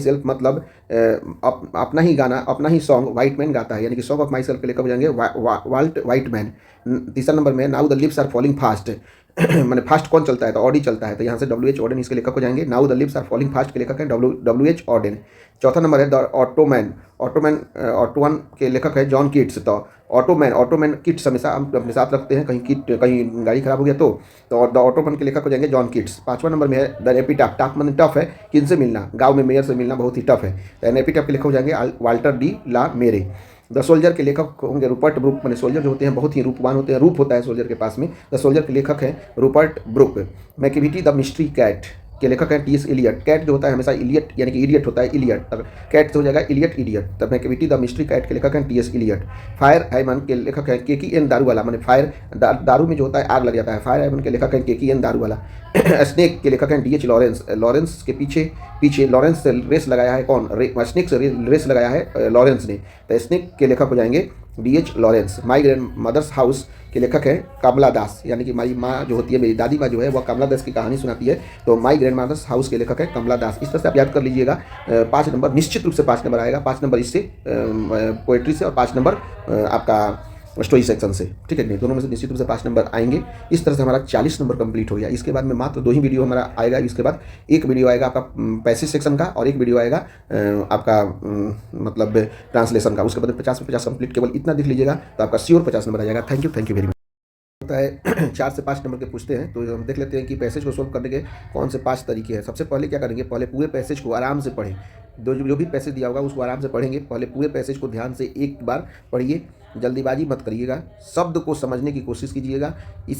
सेल्फ मतलब अपना ही गाना, अपना ही सॉन्ग वाइट मैन गाता है, यानी कि सॉन्ग ऑफ माई सेल्फ के लेकर हो जाएंगे वाल्ट वाइटमैन। तीसरा नंबर में now the leaves are falling fast मैंने फास्ट कौन चलता है? तो ऑडी चलता है, तो यहाँ से WH ऑडेन इसके लेखक हो जाएंगे। Now the leaves are falling fast के लेखक है WH ऑडेन। चौथा नंबर है द ऑटोमन के लेखक है जॉन कीट्स। तो ऑटोमैन किट्स हमेशा हम अपने साथ रखते हैं, कहीं गाड़ी खराब हो गया तो द ऑटोमैन के लेखक हो जाएंगे जॉन कीट्स। 5वां नंबर में है द एपिटाफ। टाफ मतलब टफ है, किन से मिलना? गांव में मेयर से मिलना बहुत ही टफ है। तो एपिटाफ के लेखक हो जाएंगे वाल्टर डी ला मेरे। द सोल्जर के लेखक होंगे रूपर्ट ब्रूक, मैंने सोल्जर जो होते हैं बहुत ही रूपवान होते हैं, रूप होता है सोल्जर के पास में। द सोल्जर के लेखक हैं Rupert Brooke. Macavity the mystery cat के लेखक हैं TS इलियट। कैट जो होता है हमेशा इलियट यानी कि इडियट होता है, इलियट, तब कैट से हो जाएगा इलियट इडियट। तब मैकेविटी द मिस्ट्री कैट के लेखक हैं TS इलियट। फायर हाइमन के लेखक हैं के एन दारूवाला, माने फायर दारू में जो होता है आग लग जाता है। फायर हाइमन के लेखक हैं के एन दारूवाला। स्नेक के लेखक हैं DH लॉरेंस। लॉरेंस के पीछे लॉरेंस से रेस लगाया है कौन? स्नेक से रेस लगाया है लॉरेंस ने। तो स्नेक के लेखक हो जाएंगे BH Lawrence. My grandmother's house के लेखक हैं कमला दास, यानी कि हमारी माँ जो होती है, मेरी दादी माँ जो है, वह कमला दास की कहानी सुनाती है। तो माई ग्रैंड मदर्स हाउस के लेखक है कमला दास। इस तरह से आप याद कर लीजिएगा। 5 नंबर निश्चित रूप से 5 नंबर आएगा। 5 नंबर इससे पोएट्री से और 5 नंबर आपका स्टोरी सेक्शन से, ठीक है नहीं, दोनों में से निश्चित रूप से 5 नंबर आएंगे। इस तरह से हमारा 40 नंबर कंप्लीट हो गया। इसके बाद में मात्र 2 ही वीडियो हमारा आएगा। इसके बाद एक वीडियो आएगा आपका पैसेज सेक्शन का और एक वीडियो आएगा आपका मतलब ट्रांसलेशन का। उसके बाद 50 में 50 कंप्लीट केवल इतना दिख लीजिएगा तो आपका श्योर 50 नंबर आ जाएगा। Thank you very much. होता है 4 से 5 नंबर के पूछते हैं, तो हम देख लेते हैं कि पैसेज को सोल्व करने के कौन से 5 तरीके हैं। सबसे पहले क्या करेंगे, पहले पूरे पैसेज को आराम से पढ़ें। जो भी पैसेज दिया होगा उसको आराम से पढ़ेंगे। पहले पूरे पैसेज को ध्यान से एक बार पढ़िए, जल्दीबाजी मत करिएगा, शब्द को समझने की कोशिश कीजिएगा। इस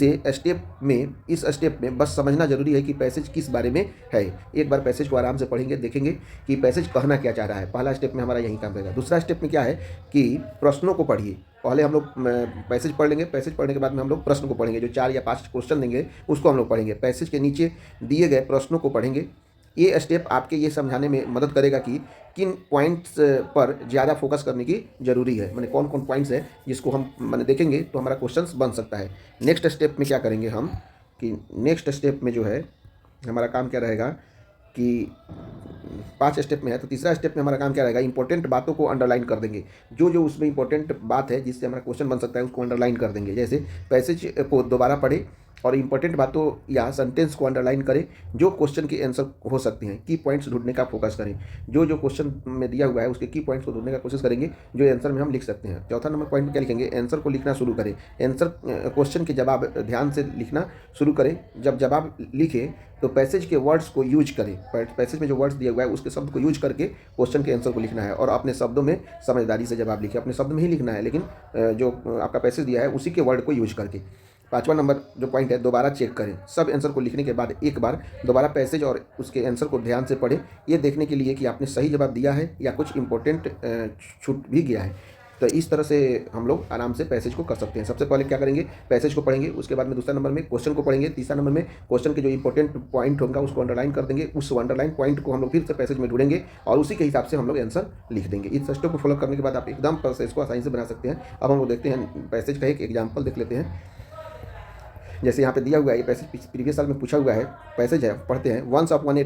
स्टेप में बस समझना जरूरी है कि पैसेज किस बारे में है। एक बार पैसेज को आराम से पढ़ेंगे, देखेंगे कि पैसेज कहना क्या चाह रहा है। पहला स्टेप में हमारा यही काम रहेगा। दूसरा स्टेप में क्या है कि प्रश्नों को पढ़िए। पहले हम लोग पैसेज पढ़ लेंगे, पैसेज पढ़ने के बाद में हम लोग प्रश्न को पढ़ेंगे। जो 4 या 5 क्वेश्चन देंगे उसको हम लोग पढ़ेंगे। पैसेज के नीचे दिए गए प्रश्नों को पढ़ेंगे। ये स्टेप आपके ये समझाने में मदद करेगा कि किन पॉइंट्स पर ज़्यादा फोकस करने की ज़रूरी है, माने कौन कौन पॉइंट्स है जिसको हम माने देखेंगे तो हमारा क्वेश्चंस बन सकता है। नेक्स्ट स्टेप में क्या करेंगे हम कि नेक्स्ट स्टेप में जो है हमारा काम क्या रहेगा कि 5 स्टेप में है, तो तीसरा स्टेप में हमारा काम क्या रहेगा, इंपॉर्टेंट बातों को अंडरलाइन कर देंगे। जो उसमें इंपॉर्टेंट बात है जिससे हमारा क्वेश्चन बन सकता है उसको अंडरलाइन कर देंगे। जैसे पैसेज को दोबारा पढ़े और इंपॉर्टेंट बातों या सेंटेंस को अंडरलाइन करें जो क्वेश्चन के आंसर हो सकते हैं। की पॉइंट्स ढूंढने का फोकस करें। जो क्वेश्चन में दिया हुआ है उसके की पॉइंट्स को ढूंढने का कोशिश करेंगे जो आंसर में हम लिख सकते हैं। चौथा नंबर पॉइंट में क्या लिखेंगे, आंसर को लिखना शुरू करें। आंसर क्वेश्चन के जवाब ध्यान से लिखना शुरू करें। जब जवाब लिखें तो पैसेज के वर्ड्स को यूज करें। पैसेज में जो वर्ड्स दिया हुआ है उसके शब्द को यूज करके क्वेश्चन के आंसर को लिखना है और अपने शब्दों में समझदारी से जवाब लिखें। अपने शब्द में ही लिखना है, लेकिन जो आपका पैसेज दिया है उसी के वर्ड को यूज करके। 5वां नंबर जो पॉइंट है, दोबारा चेक करें। सब आंसर को लिखने के बाद एक बार दोबारा पैसेज और उसके आंसर को ध्यान से पढ़ें, ये देखने के लिए कि आपने सही जवाब दिया है या कुछ इंपॉर्टेंट छूट भी गया है। तो इस तरह से हम लोग आराम से पैसेज को कर सकते हैं। सबसे पहले क्या करेंगे, पैसेज को पढ़ेंगे। उसके बाद में दूसरा नंबर में क्वेश्चन को पढ़ेंगे। तीसरा नंबर में क्वेश्चन के जो इंपॉर्टेंट पॉइंट होगा उसको अंडरलाइन कर देंगे। उस अंडरलाइन पॉइंट को हम लोग फिर से पैसेज में ढूंढेंगे और उसी के हिसाब से हम लोग आंसर लिख देंगे। इस स्टेप को फॉलो करने के बाद आप एकदम पैसेज को आसानी से बना सकते हैं। अब हम लोग देखते हैं पैसेज का एक एग्जाम्पल देख लेते हैं। जैसे यहाँ पे दिया हुआ है, ये पैसेज प्रीवियस साल में पूछा हुआ है, पैसेज है, पढ़ते हैं। Once upon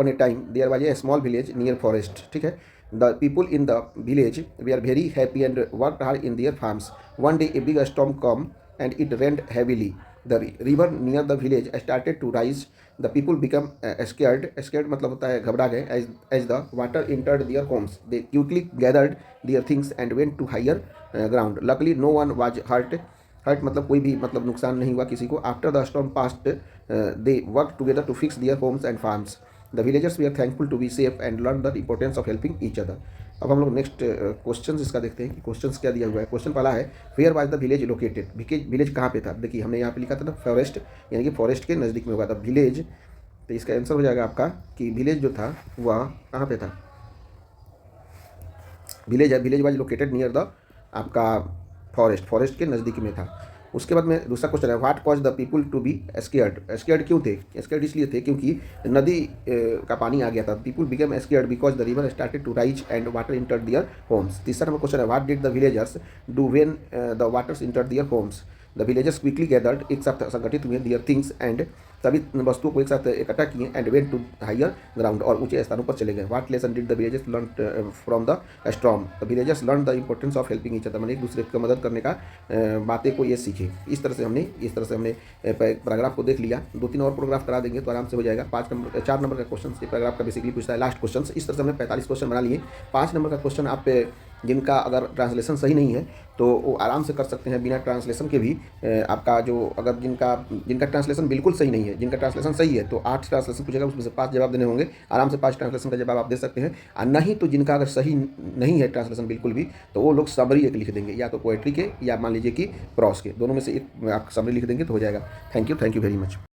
a time there was a small village near forest. ठीक है, the people in the village they are very happy and worked hard in their farms. One day a big storm come and it rained heavily. The river near the village started to rise. The people became scared मतलब होता है घबरा गए. As the water entered their homes, they quickly gathered their things and went to higher ground. Luckily no one was hurt मतलब कोई भी मतलब नुकसान नहीं हुआ किसी को. After the storm passed, they worked together to fix their homes and farms. The villagers were thankful to be safe and learned the importance of helping each other. अब हम लोग नेक्स्ट क्वेश्चन इसका देखते हैं कि क्वेश्चन क्या दिया हुआ है। क्वेश्चन पहला है, where was the village located. Village कहाँ पे था, देखिए हमने यहाँ पे लिखा था ना फॉरेस्ट, यानी कि फॉरेस्ट के नज़दीक में होगा था विलेज। तो इसका आंसर हो जाएगा आपका कि विलेज जो था वह कहाँ पे था, विलेज है, village was located near the आपका फॉरेस्ट के नज़दीक में था। उसके बाद में दूसरा क्वेश्चन है, what cause the people to be scared क्यों थे, स्केयर्ड इसलिए थे क्योंकि नदी का पानी आ गया था। People became scared because the river started to rise and water entered their homes. तीसरा नंबर क्वेश्चन है, what did the villagers do when the waters entered their homes. The villagers quickly gathered, एक साथ संगठित हुए, दियर things and सभी वस्तुओं को एक साथ इकट्ठा किए, and went to higher ground, और ऊंचे स्थानों पर चले गए। What lesson did the villagers learn from the storm. The villagers learn the importance of helping each other, मैंने एक दूसरे की मदद करने का बातें को ये सीखे। इस तरह से हमने पैराग्राफ को देख लिया। 2-3 और पैराग्राफ करा देंगे तो आराम से हो जाएगा। 4 नंबर का क्वेश्चन पैराग्राफ का बेसिकली पूछता है, लास्ट क्वेश्चन। इस तरह से हमने 45 क्वेश्चन बना लिए। 5 नंबर का क्वेश्चन आप जिनका अगर ट्रांसलेशन सही नहीं है तो वो आराम से कर सकते हैं बिना ट्रांसलेशन के भी। आपका जो अगर जिनका ट्रांसलेशन बिल्कुल सही नहीं है, जिनका ट्रांसलेशन सही है तो 8 ट्रांसलेशन पूछेगा, उसमें से 5 जवाब देने होंगे। आराम से 5 ट्रांसलेशन का जवाब आप दे सकते हैं। और नहीं तो जिनका अगर सही नहीं है ट्रांसलेशन बिल्कुल भी, तो वो लोग समरी एक लिख देंगे, या तो पोएट्री के या मान लीजिए कि प्रॉस के, दोनों में से एक आप समरी लिख देंगे तो हो जाएगा। Thank you very much.